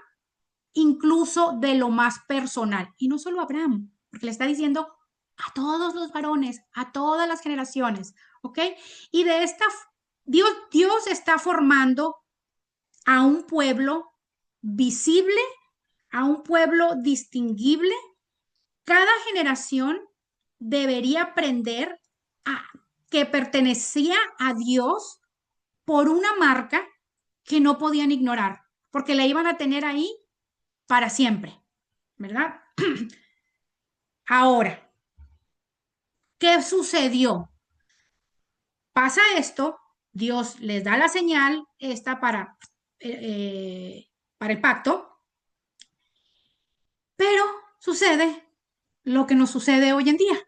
incluso de lo más personal. Y no solo a Abraham, porque le está diciendo a todos los varones, a todas las generaciones, ¿ok? Y de esta, Dios está formando a un pueblo visible, a un pueblo distinguible. Cada generación debería aprender a que pertenecía a Dios por una marca que no podían ignorar, porque la iban a tener ahí para siempre, ¿verdad? Ahora, ¿qué sucedió? Pasa esto, Dios les da la señal esta para el pacto, pero sucede lo que nos sucede hoy en día.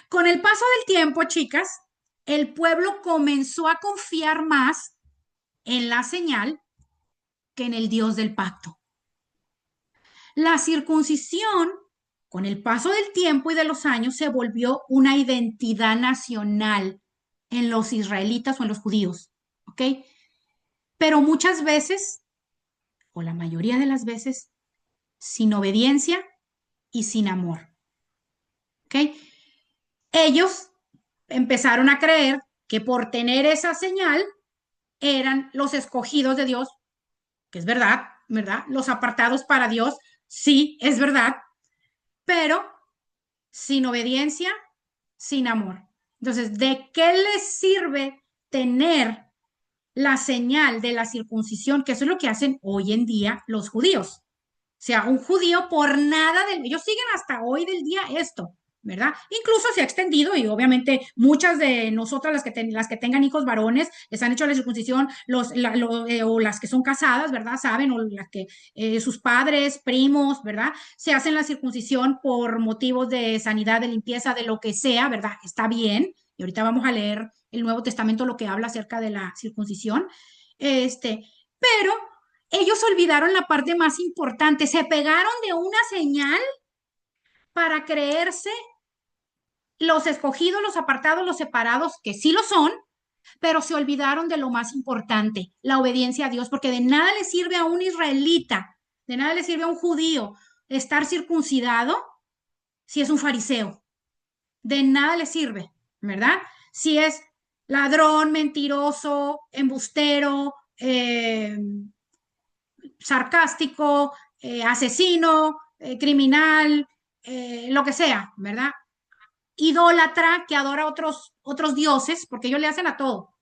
Con el paso del tiempo, chicas, el pueblo comenzó a confiar más en la señal que en el Dios del pacto. La circuncisión, con el paso del tiempo y de los años, se volvió una identidad nacional en los israelitas o en los judíos, ¿ok? Pero muchas veces, o la mayoría de las veces, sin obediencia y sin amor, ¿ok? Ellos empezaron a creer que por tener esa señal eran los escogidos de Dios, que es verdad, ¿verdad? Los apartados para Dios, sí, es verdad, pero sin obediencia, sin amor. Entonces, ¿de qué les sirve tener la señal de la circuncisión? Que eso es lo que hacen hoy en día los judíos. O sea, un judío por nada ellos siguen hasta hoy del día esto, ¿verdad? Incluso se ha extendido y obviamente muchas de nosotras, las que tengan hijos varones, les han hecho la circuncisión, o las que son casadas, ¿verdad? Saben, o las que sus padres, primos, ¿verdad? Se hacen la circuncisión por motivos de sanidad, de limpieza, de lo que sea, ¿verdad? Está bien. Y ahorita vamos a leer el Nuevo Testamento, lo que habla acerca de la circuncisión. Pero ellos olvidaron la parte más importante, se pegaron de una señal para creerse los escogidos, los apartados, los separados, que sí lo son, pero se olvidaron de lo más importante, la obediencia a Dios, porque de nada le sirve a un israelita, de nada le sirve a un judío estar circuncidado si es un fariseo, de nada le sirve, ¿verdad? Si es ladrón, mentiroso, embustero, sarcástico, asesino, criminal, lo que sea, ¿verdad? Idólatra que adora otros dioses, porque ellos le hacen a todo.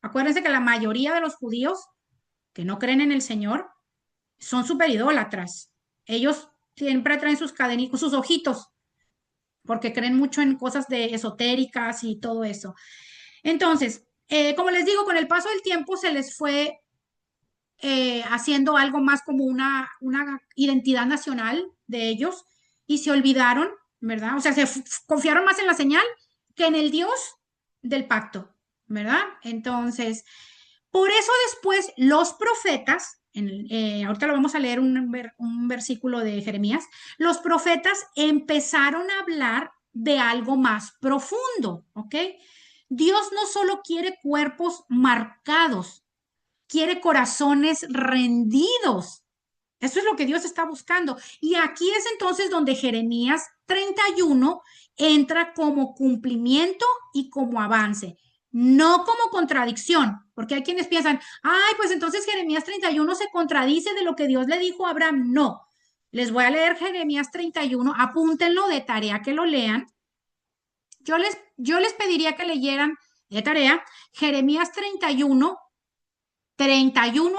Acuérdense que la mayoría de los judíos que no creen en el Señor son súper idólatras. Ellos siempre traen sus cadenitos, sus ojitos, porque creen mucho en cosas de esotéricas y todo eso. Entonces, como les digo, con el paso del tiempo se les fue haciendo algo más como una identidad nacional de ellos y se olvidaron, ¿verdad? O sea, confiaron más en la señal que en el Dios del pacto, ¿verdad? Entonces, por eso después los profetas, ahorita lo vamos a leer un versículo de Jeremías, los profetas empezaron a hablar de algo más profundo, ¿ok? Dios no solo quiere cuerpos marcados, quiere corazones rendidos. Eso es lo que Dios está buscando. Y aquí es entonces donde Jeremías 31 entra como cumplimiento y como avance, no como contradicción, porque hay quienes piensan, ay, pues entonces Jeremías 31 se contradice de lo que Dios le dijo a Abraham. No, les voy a leer Jeremías 31, apúntenlo de tarea que lo lean. Yo les pediría que leyeran de tarea Jeremías 31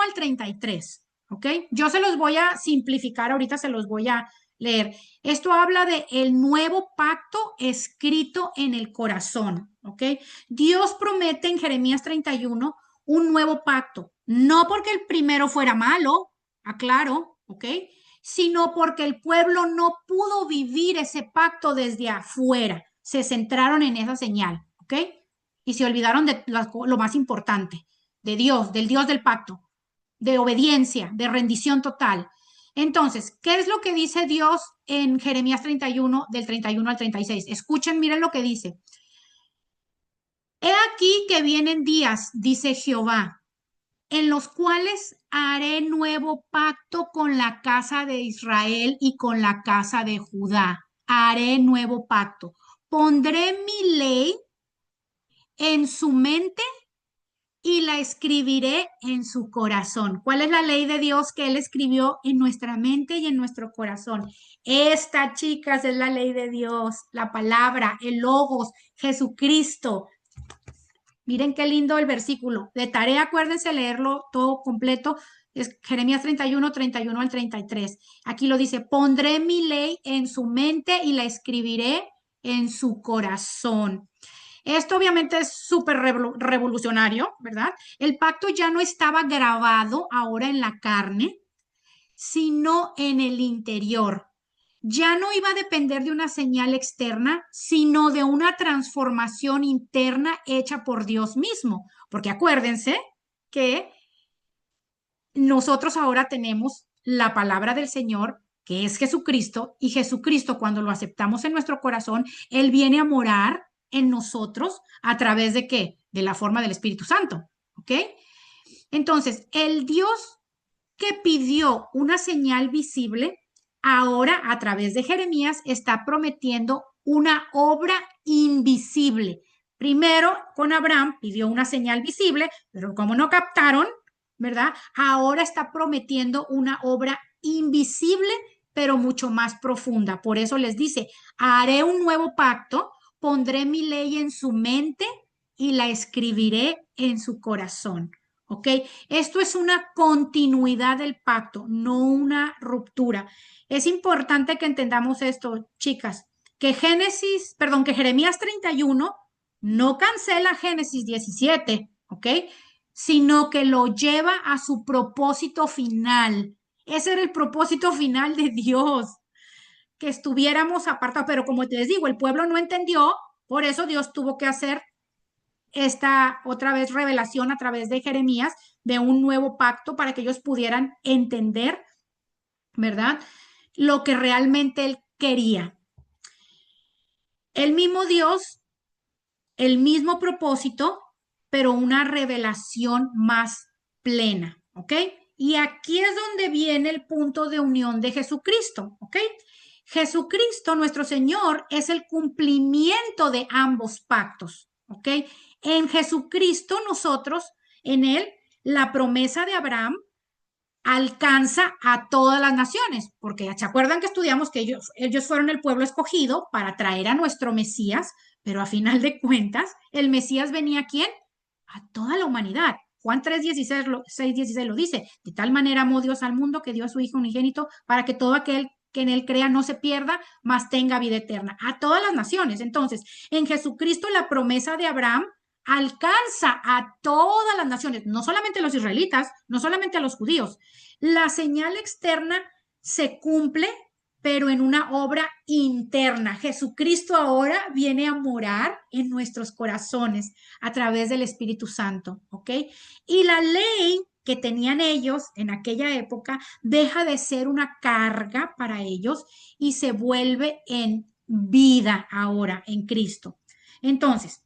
al 33, ¿ok? Yo se los voy a simplificar, ahorita se los voy a leer. Esto habla de el nuevo pacto escrito en el corazón, ¿ok? Dios promete en Jeremías 31 un nuevo pacto, no porque el primero fuera malo, aclaro, ¿ok? Sino porque el pueblo no pudo vivir ese pacto desde afuera, se centraron en esa señal, ¿ok? Y se olvidaron de lo más importante, de Dios, del Dios del pacto, de obediencia, de rendición total. Entonces, ¿qué es lo que dice Dios en Jeremías 31, del 31 al 36? Escuchen, miren lo que dice. He aquí que vienen días, dice Jehová, en los cuales haré nuevo pacto con la casa de Israel y con la casa de Judá. Haré nuevo pacto. Pondré mi ley en su mente y la escribiré en su corazón. ¿Cuál es la ley de Dios que Él escribió en nuestra mente y en nuestro corazón? Esta, chicas, es la ley de Dios, la palabra, el logos, Jesucristo. Miren qué lindo el versículo. De tarea, acuérdense leerlo todo completo. Es Jeremías 31 al 33. Aquí lo dice, pondré mi ley en su mente y la escribiré en su corazón. Esto obviamente es súper revolucionario, ¿verdad? El pacto ya no estaba grabado ahora en la carne, sino en el interior. Ya no iba a depender de una señal externa, sino de una transformación interna hecha por Dios mismo. Porque acuérdense que nosotros ahora tenemos la palabra del Señor, que es Jesucristo, y Jesucristo, cuando lo aceptamos en nuestro corazón, Él viene a morar en nosotros a través de ¿qué? De la forma del Espíritu Santo, ¿ok? Entonces, el Dios que pidió una señal visible, ahora a través de Jeremías está prometiendo una obra invisible. Primero con Abraham pidió una señal visible, pero como no captaron, ¿verdad? Ahora está prometiendo una obra invisible, pero mucho más profunda. Por eso les dice, haré un nuevo pacto, pondré mi ley en su mente y la escribiré en su corazón. ¿Ok? Esto es una continuidad del pacto, no una ruptura. Es importante que entendamos esto, chicas, que que Jeremías 31 no cancela Génesis 17, ¿ok? Sino que lo lleva a su propósito final. Ese era el propósito final de Dios, que estuviéramos apartados, pero como te les digo, el pueblo no entendió, por eso Dios tuvo que hacer esta otra vez revelación a través de Jeremías de un nuevo pacto para que ellos pudieran entender, ¿verdad? Lo que realmente él quería. El mismo Dios, el mismo propósito, pero una revelación más plena, ¿ok? Y aquí es donde viene el punto de unión de Jesucristo, ¿ok? Jesucristo, nuestro Señor, es el cumplimiento de ambos pactos, ¿ok? En Jesucristo nosotros, en Él, la promesa de Abraham alcanza a todas las naciones, porque ¿se acuerdan que estudiamos que ellos fueron el pueblo escogido para traer a nuestro Mesías? Pero a final de cuentas, el Mesías venía ¿a quién? A toda la humanidad. Juan 3:16 lo dice, de tal manera amó Dios al mundo que dio a su Hijo unigénito para que todo aquel que en él crea no se pierda, mas tenga vida eterna, a todas las naciones. Entonces, en Jesucristo la promesa de Abraham alcanza a todas las naciones, no solamente a los israelitas, no solamente a los judíos. La señal externa se cumple, pero en una obra interna. Jesucristo ahora viene a morar en nuestros corazones a través del Espíritu Santo, ¿ok? Y la ley que tenían ellos en aquella época deja de ser una carga para ellos y se vuelve en vida ahora en Cristo. Entonces,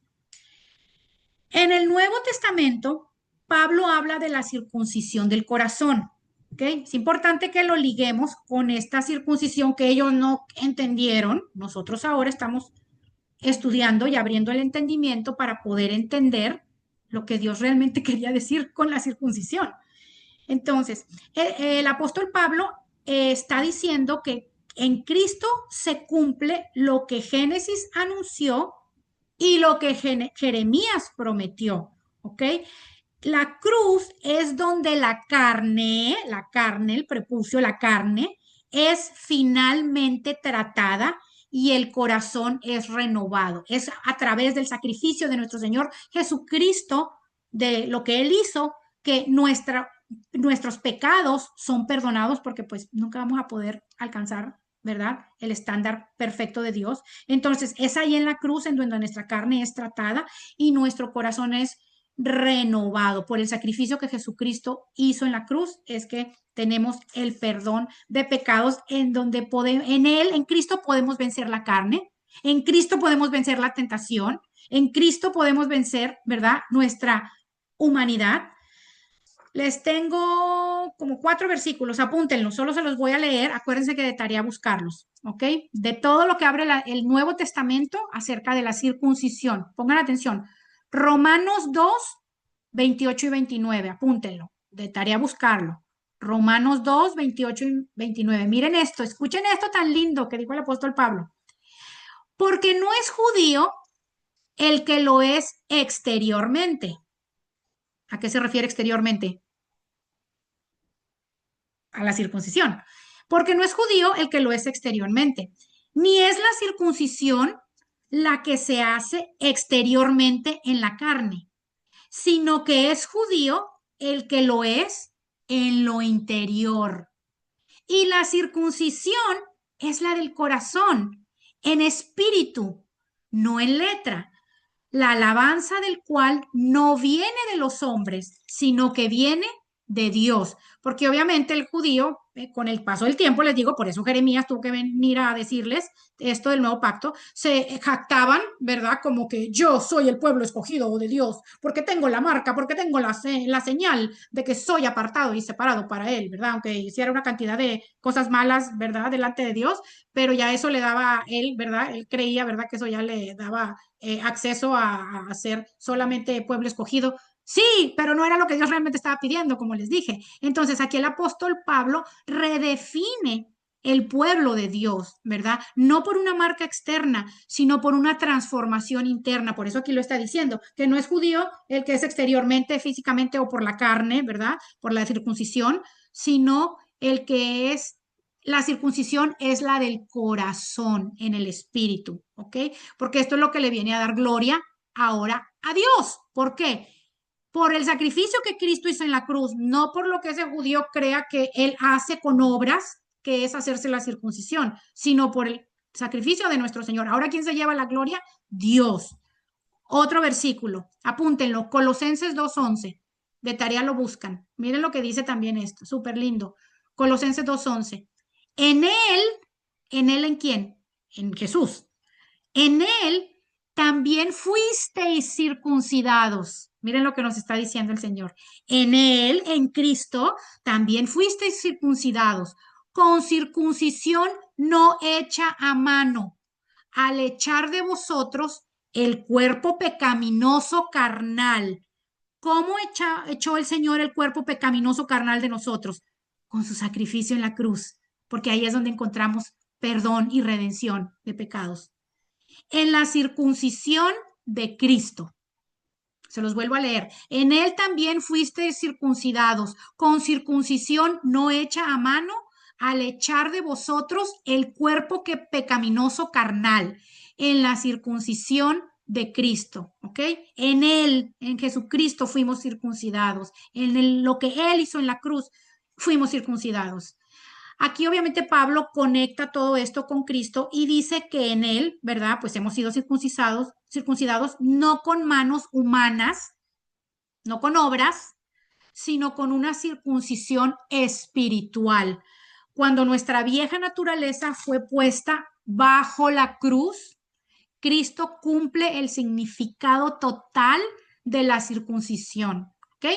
en el Nuevo Testamento, Pablo habla de la circuncisión del corazón. ¿Okay? Es importante que lo liguemos con esta circuncisión que ellos no entendieron. Nosotros ahora estamos estudiando y abriendo el entendimiento para poder entender lo que Dios realmente quería decir con la circuncisión. Entonces, el apóstol Pablo está diciendo que en Cristo se cumple lo que Génesis anunció y lo que Jeremías prometió, ¿ok? La cruz es donde la carne, el prepucio, la carne, es finalmente tratada y el corazón es renovado. Es a través del sacrificio de nuestro Señor Jesucristo, de lo que Él hizo, que nuestros pecados son perdonados porque pues nunca vamos a poder alcanzar, ¿verdad? El estándar perfecto de Dios. Entonces es ahí en la cruz en donde nuestra carne es tratada y nuestro corazón es renovado por el sacrificio que Jesucristo hizo en la cruz. Es que tenemos el perdón de pecados en donde en Él, en Cristo podemos vencer la carne, en Cristo podemos vencer la tentación, en Cristo podemos vencer, ¿verdad? Nuestra humanidad. Les tengo como 4 versículos, apúntenlos, solo se los voy a leer, acuérdense que de tarea buscarlos, ¿ok? De todo lo que abre el Nuevo Testamento acerca de la circuncisión. Pongan atención. Romanos 2, 28 y 29, apúntenlo, de tarea buscarlo. Romanos 2, 28 y 29. Miren esto, escuchen esto tan lindo que dijo el apóstol Pablo. Porque no es judío el que lo es exteriormente. ¿A qué se refiere exteriormente? A la circuncisión. Porque no es judío el que lo es exteriormente, ni es la circuncisión la que se hace exteriormente en la carne, sino que es judío el que lo es en lo interior. Y la circuncisión es la del corazón, en espíritu, no en letra, la alabanza del cual no viene de los hombres, sino que viene de Dios, porque obviamente el judío, con el paso del tiempo, les digo, por eso Jeremías tuvo que venir a decirles esto del nuevo pacto, se jactaban, ¿verdad? Como que yo soy el pueblo escogido de Dios, porque tengo la marca, porque tengo la señal de que soy apartado y separado para Él, ¿verdad? Aunque hiciera una cantidad de cosas malas, ¿verdad? Delante de Dios, pero ya eso le daba a él, ¿verdad? Él creía, ¿verdad? Que eso ya le daba acceso a ser solamente pueblo escogido. Sí, pero no era lo que Dios realmente estaba pidiendo, como les dije. Entonces aquí el apóstol Pablo redefine el pueblo de Dios, ¿verdad? No por una marca externa, sino por una transformación interna. Por eso aquí lo está diciendo, que no es judío el que es exteriormente, físicamente o por la carne, ¿verdad? Por la circuncisión, sino el que es, la circuncisión es la del corazón en el espíritu, ¿ok? Porque esto es lo que le viene a dar gloria ahora a Dios. ¿Por qué? Por el sacrificio que Cristo hizo en la cruz, no por lo que ese judío crea que él hace con obras, que es hacerse la circuncisión, sino por el sacrificio de nuestro Señor. Ahora, ¿quién se lleva la gloria? Dios. Otro versículo, apúntenlo, Colosenses 2:11, de tarea lo buscan. Miren lo que dice también esto, súper lindo. Colosenses 2:11. En él, ¿en quién? En Jesús. En él también fuisteis circuncidados. Miren lo que nos está diciendo el Señor. En él, en Cristo, también fuisteis circuncidados, con circuncisión no hecha a mano, al echar de vosotros el cuerpo pecaminoso carnal. ¿Cómo echó el Señor el cuerpo pecaminoso carnal de nosotros? Con su sacrificio en la cruz, porque ahí es donde encontramos perdón y redención de pecados. En la circuncisión de Cristo. Se los vuelvo a leer. En él también fuisteis circuncidados, con circuncisión no hecha a mano, al echar de vosotros el cuerpo que pecaminoso carnal, en la circuncisión de Cristo, ¿ok? En él, en Jesucristo fuimos circuncidados, lo que él hizo en la cruz, fuimos circuncidados. Aquí obviamente Pablo conecta todo esto con Cristo y dice que en él, ¿verdad? Pues hemos sido circuncidados no con manos humanas, no con obras, sino con una circuncisión espiritual. Cuando nuestra vieja naturaleza fue puesta bajo la cruz, Cristo cumple el significado total de la circuncisión. ¿Ok?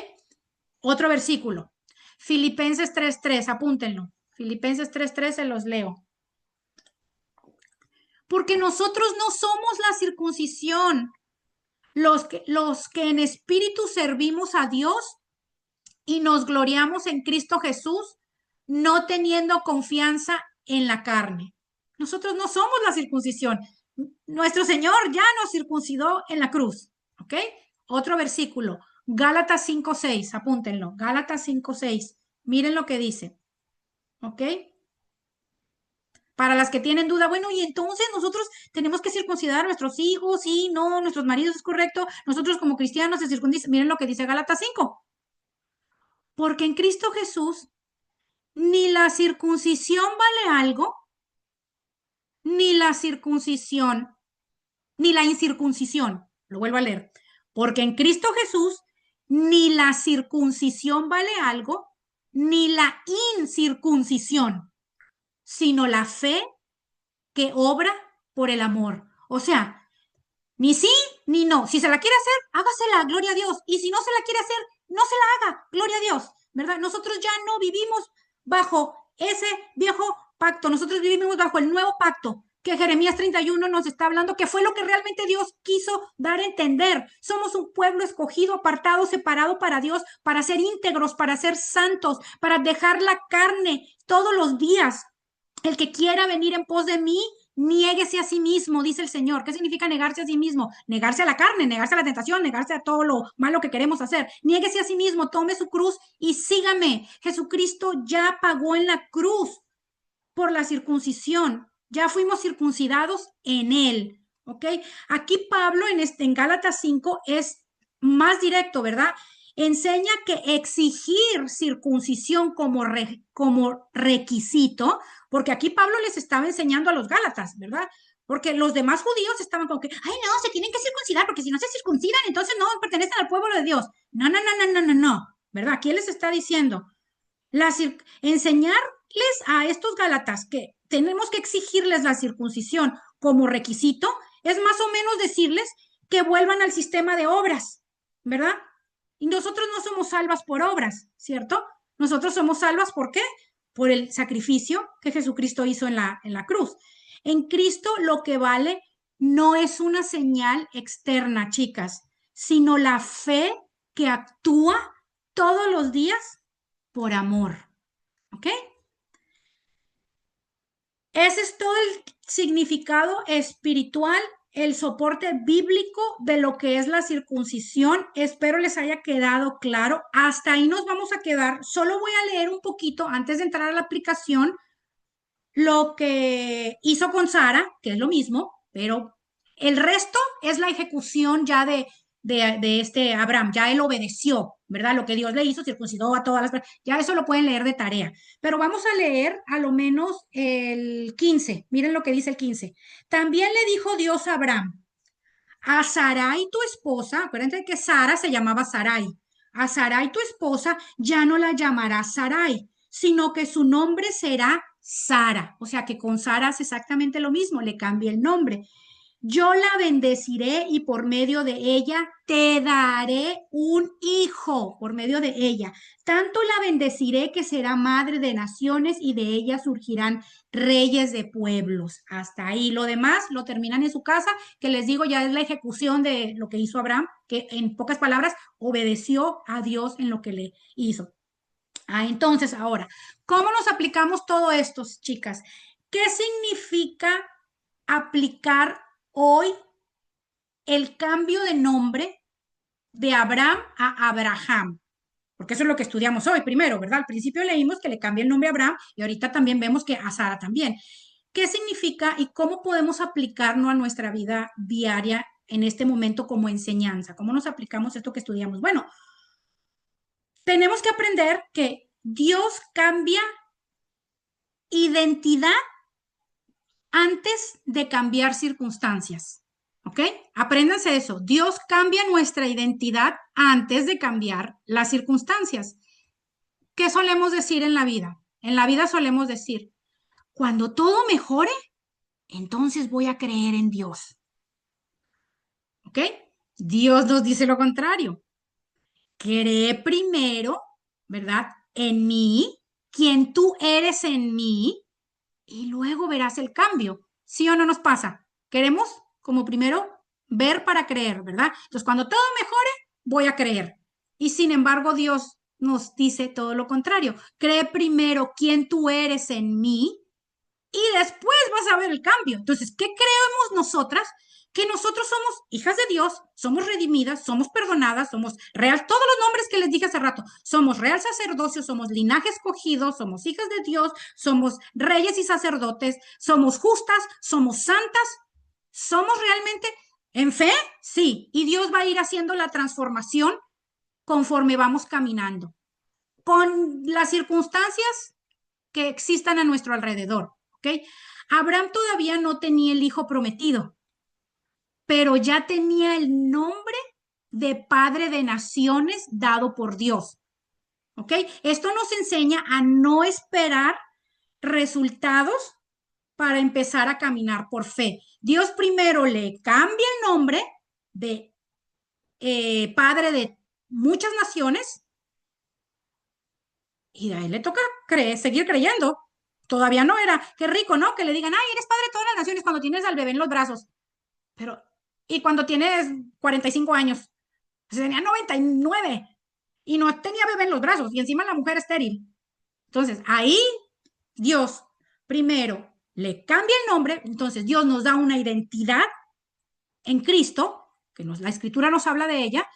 Otro versículo. Filipenses 3:3, apúntenlo. Filipenses 3:3 se los leo. Porque nosotros no somos la circuncisión, los que en espíritu servimos a Dios y nos gloriamos en Cristo Jesús, no teniendo confianza en la carne. Nosotros no somos la circuncisión. Nuestro Señor ya nos circuncidó en la cruz. ¿Ok? Otro versículo. Gálatas 5:6, apúntenlo. Gálatas 5:6. Miren lo que dice. ¿Ok? Para las que tienen duda, bueno, y entonces nosotros tenemos que circuncidar a nuestros hijos, sí, no, nuestros maridos, es correcto, nosotros como cristianos se circuncidan. Miren lo que dice Gálatas 5. Porque en Cristo Jesús ni la circuncisión vale algo, ni la circuncisión, ni la incircuncisión. Lo vuelvo a leer. Porque en Cristo Jesús ni la circuncisión vale algo, ni la incircuncisión, sino la fe que obra por el amor. O sea, ni sí ni no. Si se la quiere hacer, hágasela, gloria a Dios. Y si no se la quiere hacer, no se la haga, gloria a Dios. ¿Verdad? Nosotros ya no vivimos bajo ese viejo pacto. Nosotros vivimos bajo el nuevo pacto que Jeremías 31 nos está hablando, que fue lo que realmente Dios quiso dar a entender. Somos un pueblo escogido, apartado, separado para Dios, para ser íntegros, para ser santos, para dejar la carne todos los días. El que quiera venir en pos de mí, niéguese a sí mismo, dice el Señor. ¿Qué significa negarse a sí mismo? Negarse a la carne, negarse a la tentación, negarse a todo lo malo que queremos hacer. Niéguese a sí mismo, tome su cruz y sígame. Jesucristo ya pagó en la cruz por la circuncisión. Ya fuimos circuncidados en él. ¿Ok? Aquí Pablo en Gálatas 5 es más directo, ¿verdad? Enseña que exigir circuncisión como requisito, porque aquí Pablo les estaba enseñando a los Gálatas, ¿verdad? Porque los demás judíos estaban como que, ay, no, se tienen que circuncidar, porque si no se circuncidan, entonces no pertenecen al pueblo de Dios. No, no, no, no, no, no, no, ¿verdad? ¿Quién les está diciendo? Enseñarles a estos gálatas que tenemos que exigirles la circuncisión como requisito, es más o menos decirles que vuelvan al sistema de obras, ¿verdad? Y nosotros no somos salvas por obras, ¿cierto? Nosotros somos salvas, ¿por qué? Por el sacrificio que Jesucristo hizo en la cruz. En Cristo lo que vale no es una señal externa, chicas, sino la fe que actúa todos los días por amor. ¿Ok? Ese es todo el significado espiritual, el soporte bíblico de lo que es la circuncisión. Espero les haya quedado claro. Hasta ahí nos vamos a quedar. Solo voy a leer un poquito antes de entrar a la aplicación lo que hizo con Sara, que es lo mismo, pero el resto es la ejecución ya de este Abraham. Ya él obedeció, ¿verdad? Lo que Dios le hizo, circuncidó a todas las personas. Ya eso lo pueden leer de tarea. Pero vamos a leer a lo menos el 15. Miren lo que dice el 15. También le dijo Dios a Abraham, a Sarai tu esposa, acuérdense que Sara se llamaba Sarai, a Sarai tu esposa ya no la llamarás Sarai, sino que su nombre será Sara. O sea que con Sara es exactamente lo mismo, le cambia el nombre. Yo la bendeciré y por medio de ella te daré un hijo, por medio de ella. Tanto la bendeciré que será madre de naciones y de ella surgirán reyes de pueblos. Hasta ahí. Lo demás lo terminan en su casa, que les digo ya es la ejecución de lo que hizo Abraham, que en pocas palabras obedeció a Dios en lo que le hizo. Entonces, ahora, ¿cómo nos aplicamos todo esto, chicas? ¿Qué significa aplicar hoy el cambio de nombre de Abraham a Abraham? Porque eso es lo que estudiamos hoy primero, ¿verdad? Al principio leímos que le cambia el nombre a Abraham y ahorita también vemos que a Sara también. ¿Qué significa y cómo podemos aplicarlo a nuestra vida diaria en este momento como enseñanza? ¿Cómo nos aplicamos esto que estudiamos? Bueno, tenemos que aprender que Dios cambia identidad antes de cambiar circunstancias. ¿Ok? Apréndanse eso. Dios cambia nuestra identidad antes de cambiar las circunstancias. ¿Qué solemos decir en la vida? En la vida solemos decir, cuando todo mejore, entonces voy a creer en Dios. ¿Ok? Dios nos dice lo contrario. Cree primero, ¿verdad? En mí, quien tú eres en mí, y luego verás el cambio. ¿Sí o no nos pasa? Queremos, como primero, ver para creer, ¿verdad? Entonces, cuando todo mejore, voy a creer. Y sin embargo, Dios nos dice todo lo contrario. Cree primero quién tú eres en mí y después vas a ver el cambio. Entonces, ¿qué creemos nosotras? Que nosotros somos hijas de Dios, somos redimidas, somos perdonadas, somos real, todos los nombres que les dije hace rato, somos real sacerdocio, somos linaje escogido, somos hijas de Dios, somos reyes y sacerdotes, somos justas, somos santas, somos realmente en fe, sí, y Dios va a ir haciendo la transformación conforme vamos caminando, con las circunstancias que existan a nuestro alrededor, ¿ok? Abraham todavía no tenía el hijo prometido, pero ya tenía el nombre de padre de naciones dado por Dios. ¿Ok? Esto nos enseña a no esperar resultados para empezar a caminar por fe. Dios primero le cambia el nombre de padre de muchas naciones y a él le toca seguir creyendo. Todavía no era, qué rico, ¿no? Que le digan, ay, eres padre de todas las naciones cuando tienes al bebé en los brazos. Pero, y cuando tienes 45 años, pues tenía 99 y no tenía bebé en los brazos y encima la mujer estéril. Entonces, ahí Dios primero le cambia el nombre, entonces Dios nos da una identidad en Cristo, que la escritura nos habla de ella,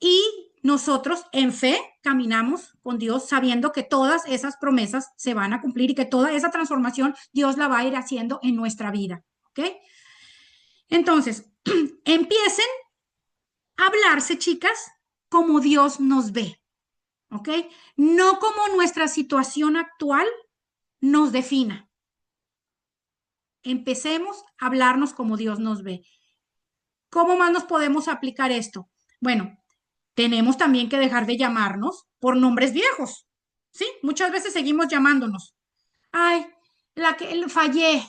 y nosotros en fe caminamos con Dios sabiendo que todas esas promesas se van a cumplir y que toda esa transformación Dios la va a ir haciendo en nuestra vida. ¿Ok? Entonces, empiecen a hablarse, chicas, como Dios nos ve. ¿Ok? No como nuestra situación actual nos defina. Empecemos a hablarnos como Dios nos ve. ¿Cómo más nos podemos aplicar esto? Bueno, tenemos también que dejar de llamarnos por nombres viejos, ¿sí? Muchas veces seguimos llamándonos. Ay, la que fallé,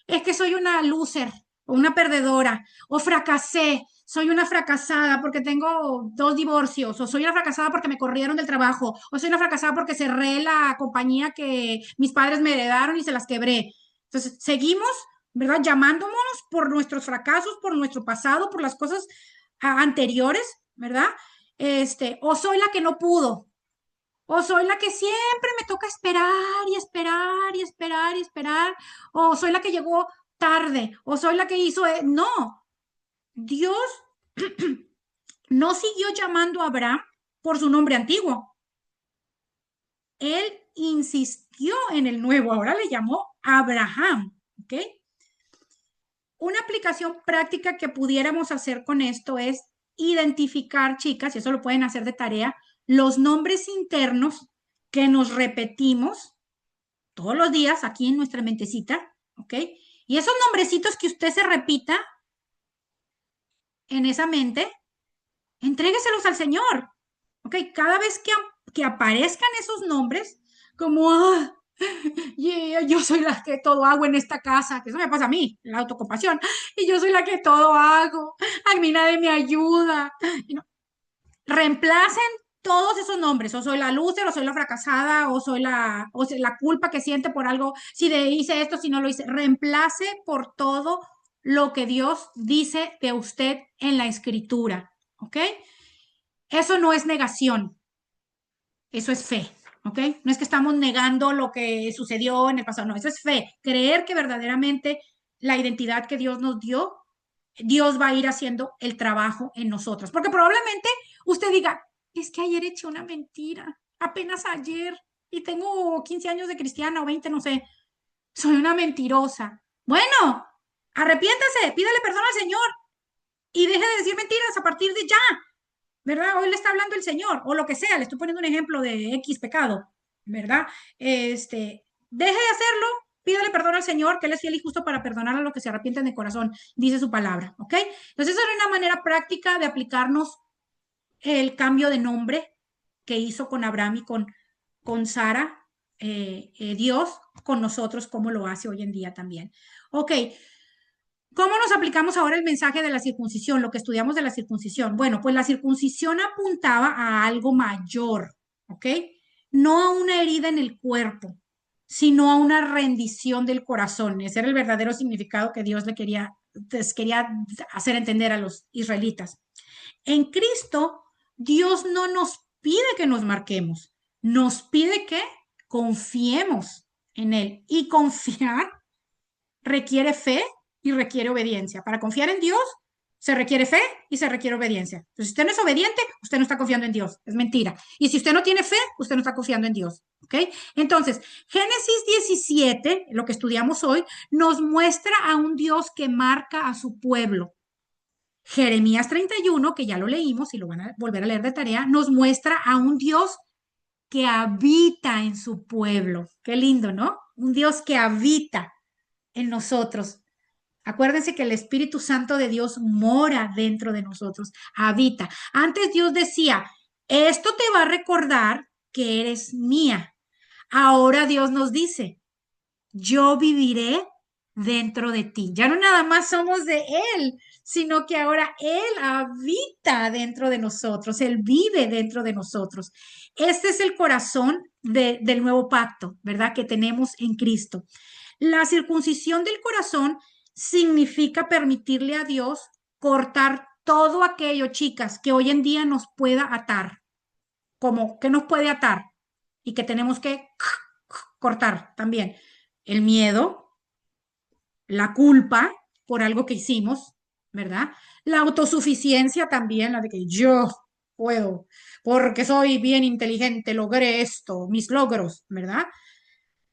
es que soy una loser o una perdedora, o fracasé, soy una fracasada porque tengo 2 divorcios, o soy una fracasada porque me corrieron del trabajo, o soy una fracasada porque cerré la compañía que mis padres me heredaron y se las quebré. Entonces, seguimos, ¿verdad? Llamándonos por nuestros fracasos, por nuestro pasado, por las cosas anteriores, ¿verdad? O soy la que no pudo, o soy la que siempre me toca esperar y esperar y esperar y esperar, o soy la que llegó tarde, o soy la que hizo. No, Dios no siguió llamando a Abraham por su nombre antiguo. Él insistió en el nuevo, ahora le llamó Abraham, ¿ok? Una aplicación práctica que pudiéramos hacer con esto es identificar, chicas, y eso lo pueden hacer de tarea, los nombres internos que nos repetimos todos los días aquí en nuestra mentecita, ¿ok? Y esos nombrecitos que usted se repita en esa mente, entrégueselos al Señor, ¿ok? Cada vez que aparezcan esos nombres, como, yeah, yo soy la que todo hago en esta casa, que eso me pasa a mí, la autocompasión, y yo soy la que todo hago, a mí nadie me ayuda. Y no, reemplacen todos esos nombres, o soy la loser, o soy la fracasada, o sea, la culpa que siente por algo, si hice esto, si no lo hice, reemplace por todo lo que Dios dice de usted en la escritura, ¿ok? Eso no es negación, eso es fe, ¿ok? No es que estamos negando lo que sucedió en el pasado, no, eso es fe, creer que verdaderamente la identidad que Dios nos dio, Dios va a ir haciendo el trabajo en nosotros. Porque probablemente usted diga, es que ayer eché una mentira, apenas ayer, y tengo 15 años de cristiana o 20, no sé, soy una mentirosa. Bueno, arrepiéntase, pídale perdón al Señor y deje de decir mentiras a partir de ya, ¿verdad? Hoy le está hablando el Señor, o lo que sea, le estoy poniendo un ejemplo de X pecado, ¿verdad? Deje de hacerlo, pídale perdón al Señor, que Él es fiel y justo para perdonar a los que se arrepienten de corazón, dice su palabra, ¿ok? Entonces, esa era una manera práctica de aplicarnos el cambio de nombre que hizo con Abraham y con Sara, Dios con nosotros, como lo hace hoy en día también. Ok, ¿cómo nos aplicamos ahora el mensaje de la circuncisión, lo que estudiamos de la circuncisión? Bueno, pues la circuncisión apuntaba a algo mayor, ¿ok? No a una herida en el cuerpo, sino a una rendición del corazón. Ese era el verdadero significado que Dios les quería hacer entender a los israelitas. En Cristo, Dios no nos pide que nos marquemos, nos pide que confiemos en Él. Y confiar requiere fe y requiere obediencia. Para confiar en Dios se requiere fe y se requiere obediencia. Entonces, si usted no es obediente, usted no está confiando en Dios. Es mentira. Y si usted no tiene fe, usted no está confiando en Dios. ¿Ok? Entonces, Génesis 17, lo que estudiamos hoy, nos muestra a un Dios que marca a su pueblo. Jeremías 31, que ya lo leímos y lo van a volver a leer de tarea, nos muestra a un Dios que habita en su pueblo. Qué lindo, ¿no? Un Dios que habita en nosotros. Acuérdense que el Espíritu Santo de Dios mora dentro de nosotros, habita. Antes Dios decía, esto te va a recordar que eres mía. Ahora Dios nos dice, yo viviré dentro de ti. Ya no nada más somos de Él, sino que ahora Él habita dentro de nosotros, Él vive dentro de nosotros. Este es el corazón del nuevo pacto, ¿verdad? Que tenemos en Cristo. La circuncisión del corazón significa permitirle a Dios cortar todo aquello, chicas, que hoy en día nos pueda atar, como que nos puede atar y que tenemos que cortar también. El miedo, la culpa por algo que hicimos, ¿verdad? La autosuficiencia también, la de que yo puedo, porque soy bien inteligente, logré esto, mis logros, ¿verdad?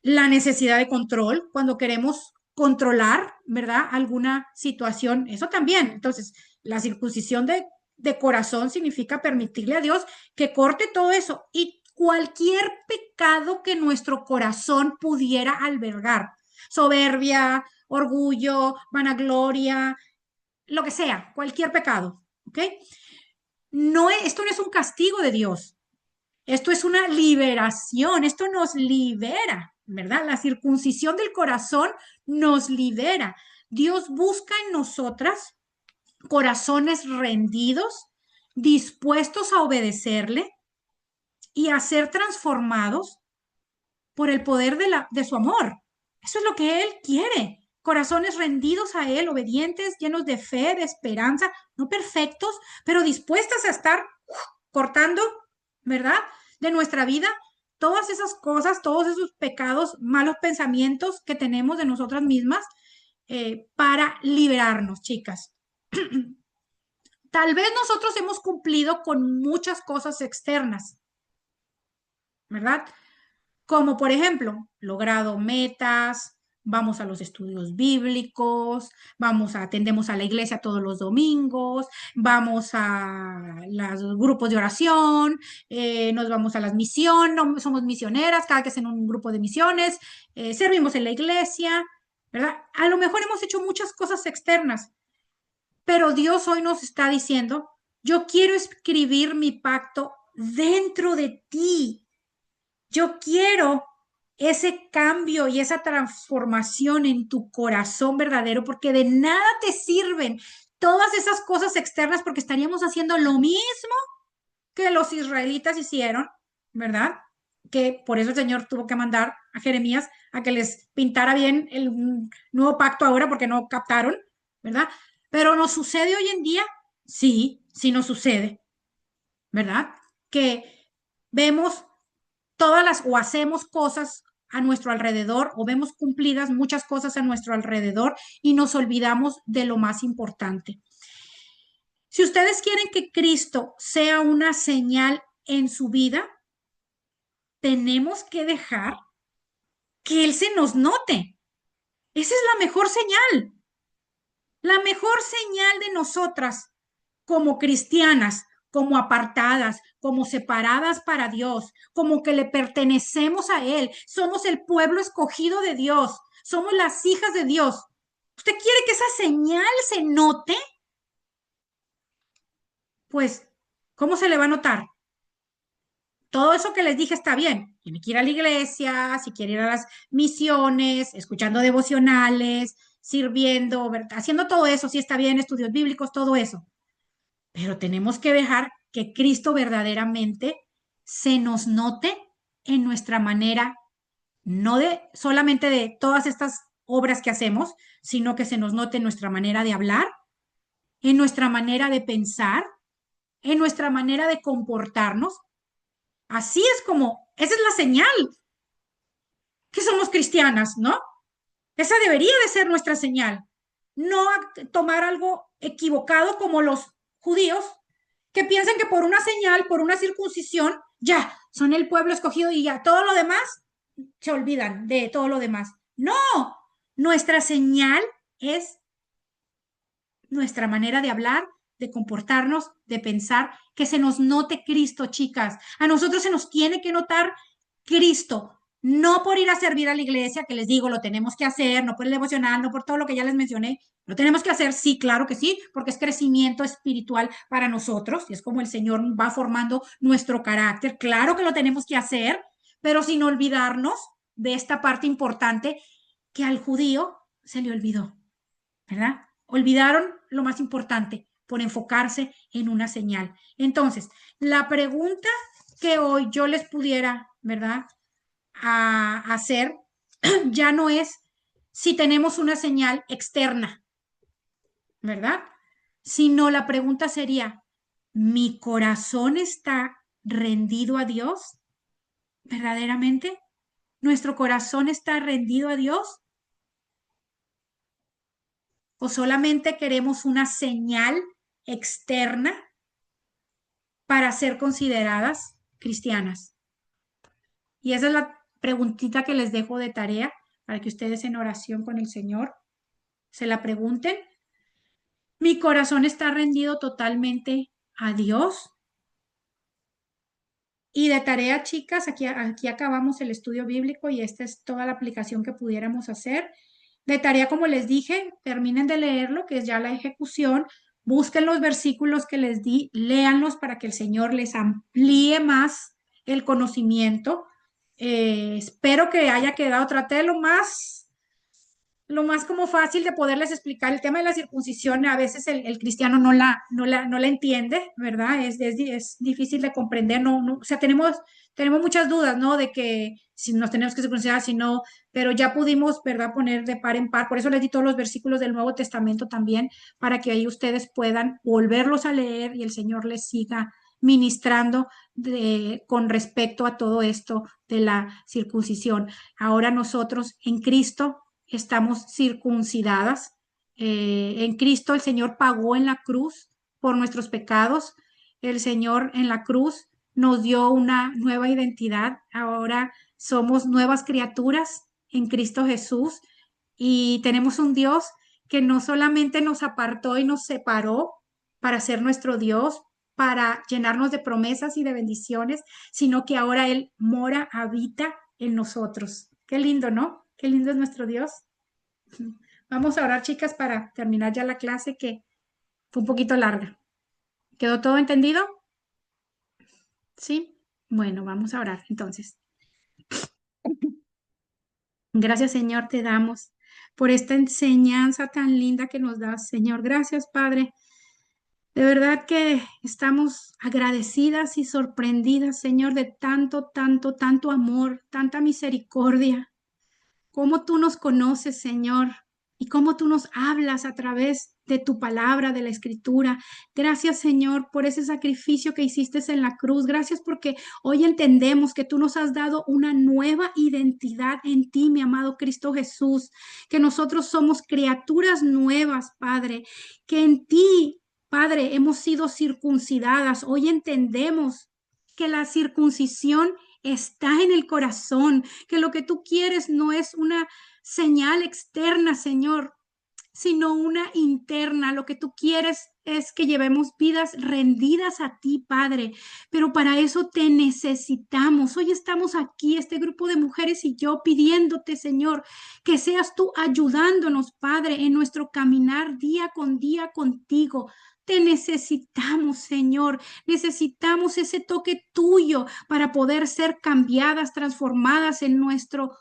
La necesidad de control, cuando queremos controlar, ¿verdad? Alguna situación, eso también. Entonces, la circuncisión de corazón significa permitirle a Dios que corte todo eso y cualquier pecado que nuestro corazón pudiera albergar, soberbia, orgullo, vanagloria, lo que sea, cualquier pecado, ¿ok? Esto no es un castigo de Dios. Esto es una liberación, esto nos libera, ¿verdad? La circuncisión del corazón nos libera. Dios busca en nosotras corazones rendidos, dispuestos a obedecerle y a ser transformados por el poder de su amor. Eso es lo que Él quiere. Corazones rendidos a Él, obedientes, llenos de fe, de esperanza, no perfectos, pero dispuestas a estar cortando, ¿verdad? De nuestra vida todas esas cosas, todos esos pecados, malos pensamientos que tenemos de nosotras mismas para liberarnos, chicas. Tal vez nosotros hemos cumplido con muchas cosas externas, ¿verdad? Como por ejemplo, logrado metas, vamos a los estudios bíblicos, atendemos a la iglesia todos los domingos, vamos a los grupos de oración, nos vamos a las misiones, no, somos misioneras, cada que es en un grupo de misiones, servimos en la iglesia, ¿verdad? A lo mejor hemos hecho muchas cosas externas, pero Dios hoy nos está diciendo, yo quiero escribir mi pacto dentro de ti. Yo quiero ese cambio y esa transformación en tu corazón verdadero, porque de nada te sirven todas esas cosas externas, porque estaríamos haciendo lo mismo que los israelitas hicieron, ¿verdad? Que por eso el Señor tuvo que mandar a Jeremías a que les pintara bien el nuevo pacto ahora, porque no captaron, ¿verdad? Pero nos sucede hoy en día, sí, sí nos sucede, ¿verdad? Que vemos todas las o hacemos cosas a nuestro alrededor o vemos cumplidas muchas cosas a nuestro alrededor y nos olvidamos de lo más importante. Si ustedes quieren que Cristo sea una señal en su vida, tenemos que dejar que Él se nos note. Esa es la mejor señal. La mejor señal de nosotras como cristianas, como apartadas, como separadas para Dios, como que le pertenecemos a Él. Somos el pueblo escogido de Dios, somos las hijas de Dios. ¿Usted quiere que esa señal se note? Pues, ¿cómo se le va a notar? Todo eso que les dije está bien. Tiene que ir a la iglesia, si quiere ir a las misiones, escuchando devocionales, sirviendo, haciendo todo eso, sí está bien, estudios bíblicos, todo eso. Pero tenemos que dejar que Cristo verdaderamente se nos note en nuestra manera, no de solamente de todas estas obras que hacemos, sino que se nos note en nuestra manera de hablar, en nuestra manera de pensar, en nuestra manera de comportarnos. Así es como, esa es la señal que somos cristianas, ¿no? Esa debería de ser nuestra señal. No tomar algo equivocado como los judíos que piensan que por una señal, por una circuncisión, ya son el pueblo escogido y ya todo lo demás se olvidan de todo lo demás. No, nuestra señal es nuestra manera de hablar, de comportarnos, de pensar, que se nos note Cristo, chicas. A nosotros se nos tiene que notar Cristo, no por ir a servir a la iglesia, que les digo, lo tenemos que hacer, no por el devocional, no por todo lo que ya les mencioné, lo tenemos que hacer, sí, claro que sí, porque es crecimiento espiritual para nosotros, y es como el Señor va formando nuestro carácter, claro que lo tenemos que hacer, pero sin olvidarnos de esta parte importante que al judío se le olvidó, ¿verdad? Olvidaron lo más importante por enfocarse en una señal. Entonces, la pregunta que hoy yo les pudiera, ¿verdad? A hacer ya no es si tenemos una señal externa, ¿verdad? Sino la pregunta sería, ¿mi corazón está rendido a Dios? ¿Verdaderamente? ¿Nuestro corazón está rendido a Dios? ¿O solamente queremos una señal externa para ser consideradas cristianas? Y esa es la preguntita que les dejo de tarea para que ustedes en oración con el Señor se la pregunten. ¿Mi corazón está rendido totalmente a Dios? Y de tarea, chicas, aquí acabamos el estudio bíblico y esta es toda la aplicación que pudiéramos hacer. De tarea, como les dije, terminen de leerlo, que es ya la ejecución. busquen los versículos que les di, léanlos para que el Señor les amplíe más el conocimiento. Espero que haya quedado, traté lo más como fácil de poderles explicar. El tema de la circuncisión, a veces el cristiano no la entiende, ¿verdad? Es difícil de comprender, o sea, tenemos muchas dudas, ¿no? De que si nos tenemos que circuncidar, si no, pero ya pudimos, ¿verdad? Poner de par en par. Por eso les di todos los versículos del Nuevo Testamento también, para que ahí ustedes puedan volverlos a leer y el Señor les siga ministrando con respecto a todo esto de la circuncisión. Ahora nosotros en Cristo estamos circuncidadas. En Cristo el Señor pagó en la cruz por nuestros pecados. El Señor en la cruz nos dio una nueva identidad. Ahora somos nuevas criaturas en Cristo Jesús y tenemos un Dios que no solamente nos apartó y nos separó para ser nuestro Dios, para llenarnos de promesas y de bendiciones, sino que ahora Él mora, habita en nosotros. Qué lindo, ¿no? Qué lindo es nuestro Dios. Vamos a orar, chicas, para terminar ya la clase que fue un poquito larga. ¿Quedó todo entendido? ¿Sí? Bueno, vamos a orar entonces. Gracias, Señor, te damos por esta enseñanza tan linda que nos das, Señor. Gracias, Padre. De verdad que estamos agradecidas y sorprendidas, Señor, de tanto, tanto, tanto amor, tanta misericordia. Cómo tú nos conoces, Señor, y cómo tú nos hablas a través de tu palabra, de la escritura. Gracias, Señor, por ese sacrificio que hiciste en la cruz. Gracias porque hoy entendemos que tú nos has dado una nueva identidad en ti, mi amado Cristo Jesús, que nosotros somos criaturas nuevas, Padre, que en ti, Padre, hemos sido circuncidadas. Hoy entendemos que la circuncisión está en el corazón, que lo que tú quieres no es una señal externa, Señor, sino una interna. Lo que tú quieres es que llevemos vidas rendidas a ti, Padre, pero para eso te necesitamos. Hoy estamos aquí, este grupo de mujeres y yo, pidiéndote, Señor, que seas tú ayudándonos, Padre, en nuestro caminar día con día contigo. Te necesitamos, Señor. Necesitamos ese toque tuyo para poder ser cambiadas, transformadas en nuestro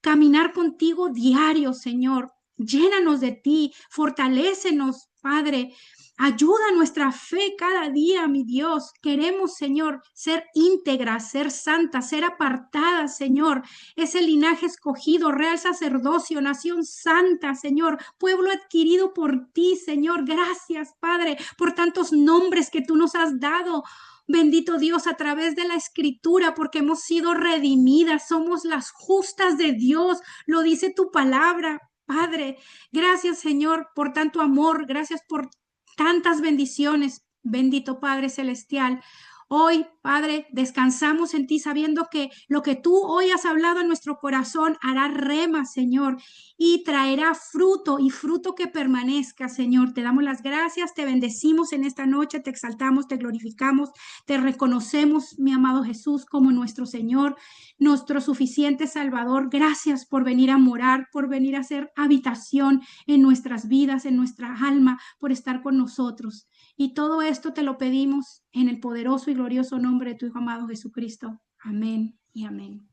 caminar contigo diario, Señor. Llénanos de ti, fortalécenos, Padre. Ayuda nuestra fe cada día, mi Dios. Queremos, Señor, ser íntegras, ser santas, ser apartadas, Señor. Ese linaje escogido, real sacerdocio, nación santa, Señor. Pueblo adquirido por ti, Señor. Gracias, Padre, por tantos nombres que tú nos has dado. Bendito Dios, a través de la escritura, porque hemos sido redimidas, somos las justas de Dios, lo dice tu palabra, Padre. Gracias, Señor, por tanto amor, gracias por tantas bendiciones, bendito Padre Celestial. Hoy, Padre, descansamos en ti sabiendo que lo que tú hoy has hablado en nuestro corazón hará rema, Señor, y traerá fruto y fruto que permanezca, Señor. Te damos las gracias, te bendecimos en esta noche, te exaltamos, te glorificamos, te reconocemos, mi amado Jesús, como nuestro Señor, nuestro suficiente Salvador. Gracias por venir a morar, por venir a hacer habitación en nuestras vidas, en nuestra alma, por estar con nosotros. Y todo esto te lo pedimos en el poderoso y glorioso nombre de tu Hijo amado Jesucristo. Amén y amén.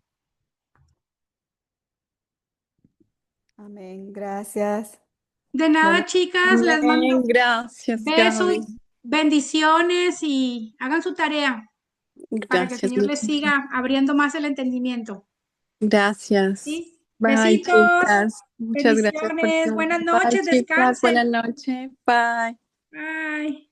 Amén. Gracias. De nada, Bueno, chicas, les mando Gracias, besos, Gaby. bendiciones y hagan su tarea para que el Gracias, Señor les muchas siga abriendo más el entendimiento. gracias. ¿Sí? Bye, Besitos, chicas. Muchas gracias por bendiciones, todo. buenas Bye, noches, chicas. descansen. Buenas noches. Bye. Bye.